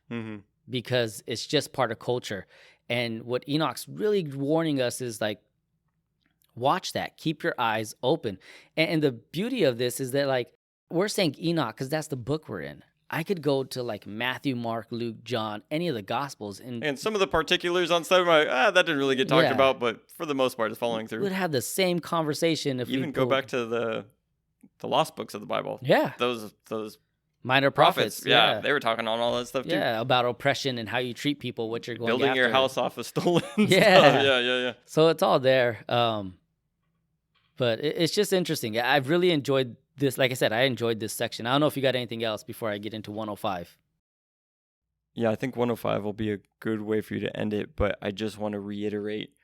because it's just part of culture. And what Enoch's really warning us is like, watch that. Keep your eyes open. And the beauty of this is that like, we're saying Enoch because that's the book we're in. I could go to like Matthew, Mark, Luke, John, any of the Gospels. And some of the particulars on stuff, I'm like, that didn't really get talked about, but for the most part, it's following through. We'd have the same conversation if even go back to the lost books of the Bible. Yeah. Those minor prophets. Yeah, they were talking on all that stuff too. Yeah, about oppression and how you treat people, what you're going building after. your house off of stolen stuff. Yeah. So it's all there. But it's just interesting. I've really enjoyed this. Like I said, I enjoyed this section. I don't know if you got anything else before I get into 105. Yeah, I think 105 will be a good way for you to end it, but I just want to reiterate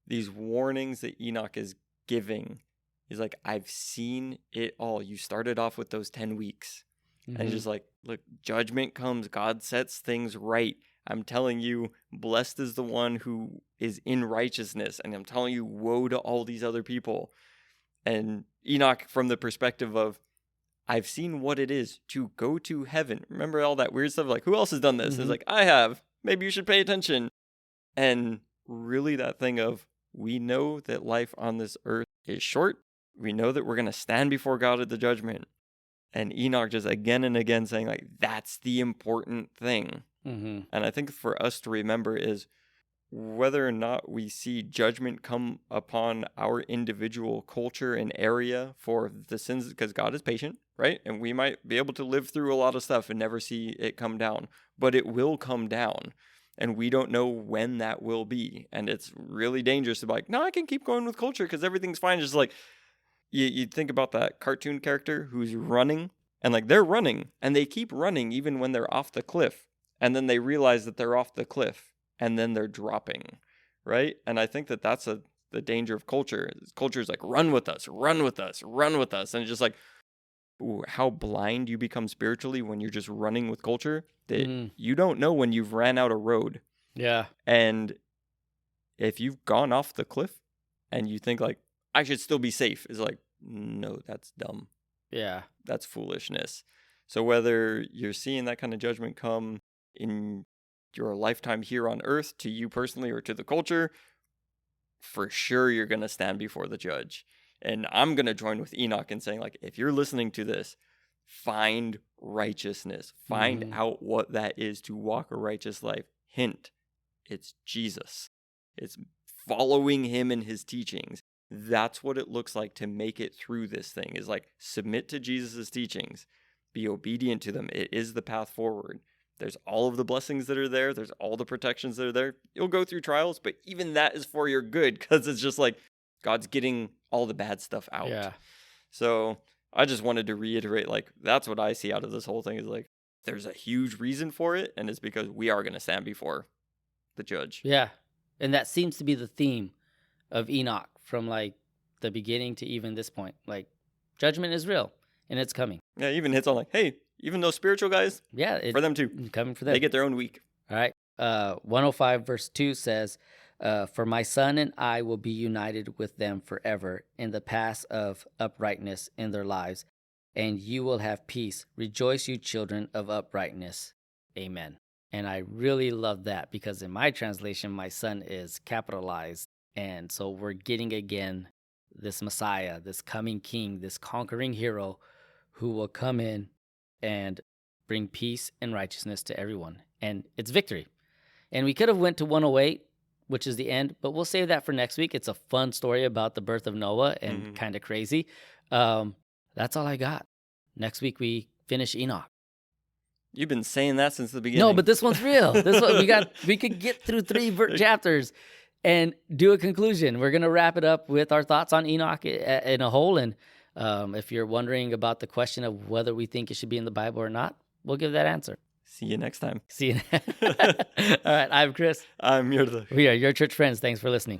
these warnings that Enoch is giving. He's like, I've seen it all. You started off with those 10 weeks. And he's just like, look, judgment comes. God sets things right. I'm telling you, blessed is the one who is in righteousness. And I'm telling you, woe to all these other people. And Enoch, from the perspective of, I've seen what it is to go to heaven. Remember all that weird stuff? Like, who else has done this? It's like, I have. Maybe you should pay attention. And really that thing of, we know that life on this earth is short. We know that we're going to stand before God at the judgment. And Enoch just again and again saying, like, that's the important thing. And I think for us to remember is whether or not we see judgment come upon our individual culture and area for the sins, because God is patient, right? And we might be able to live through a lot of stuff and never see it come down, but it will come down. And we don't know when that will be. And it's really dangerous to be like, no, I can keep going with culture because everything's fine. Just like, you think about that cartoon character who's running, and like they're running and they keep running even when they're off the cliff. And then they realize that they're off the cliff and then they're dropping, right? And I think that that's the danger of culture. Culture is like, run with us, run with us, run with us. And it's just like, how blind you become spiritually when you're just running with culture that you don't know when you've ran out of road. Yeah. And if you've gone off the cliff and you think like, I should still be safe, is like, no, that's dumb. Yeah. That's foolishness. So whether you're seeing that kind of judgment come in your lifetime here on earth to you personally or to the culture, for sure you're going to stand before the judge. And I'm going to join with Enoch in saying, like, if you're listening to this, find righteousness. Find out what that is to walk a righteous life. Hint, it's Jesus. It's following him in his teachings. That's what it looks like to make it through this thing, is like, submit to Jesus' teachings, be obedient to them. It is the path forward. There's all of the blessings that are there. There's all the protections that are there. You'll go through trials, but even that is for your good, because it's just like God's getting all the bad stuff out. Yeah. So I just wanted to reiterate, like, that's what I see out of this whole thing, is like, there's a huge reason for it, and it's because we are going to stand before the judge. Yeah. And that seems to be the theme of Enoch from like the beginning to even this point. Like, judgment is real and it's coming. Yeah, even hits on like, hey, even those spiritual guys, for them too. Coming for them. They get their own week. All right. 105 verse 2 says, for my son and I will be united with them forever in the paths of uprightness in their lives, and you will have peace. Rejoice, you children of uprightness. Amen. And I really love that, because in my translation, my son is capitalized. And so we're getting again this Messiah, this coming king, this conquering hero who will come in and bring peace and righteousness to everyone. And it's victory. And we could have went to 108, which is the end, but we'll save that for next week. It's a fun story about the birth of Noah and kind of crazy. That's all I got. Next week we finish Enoch. You've been saying that since the beginning. No, but this one's real. This one we could get through 3 chapters and do a conclusion. We're going to wrap it up with our thoughts on Enoch in a whole. And if you're wondering about the question of whether we think it should be in the Bible or not, we'll give that answer. See you next time. See you. All right. I'm Chris. I'm Mirda. We are your church friends. Thanks for listening.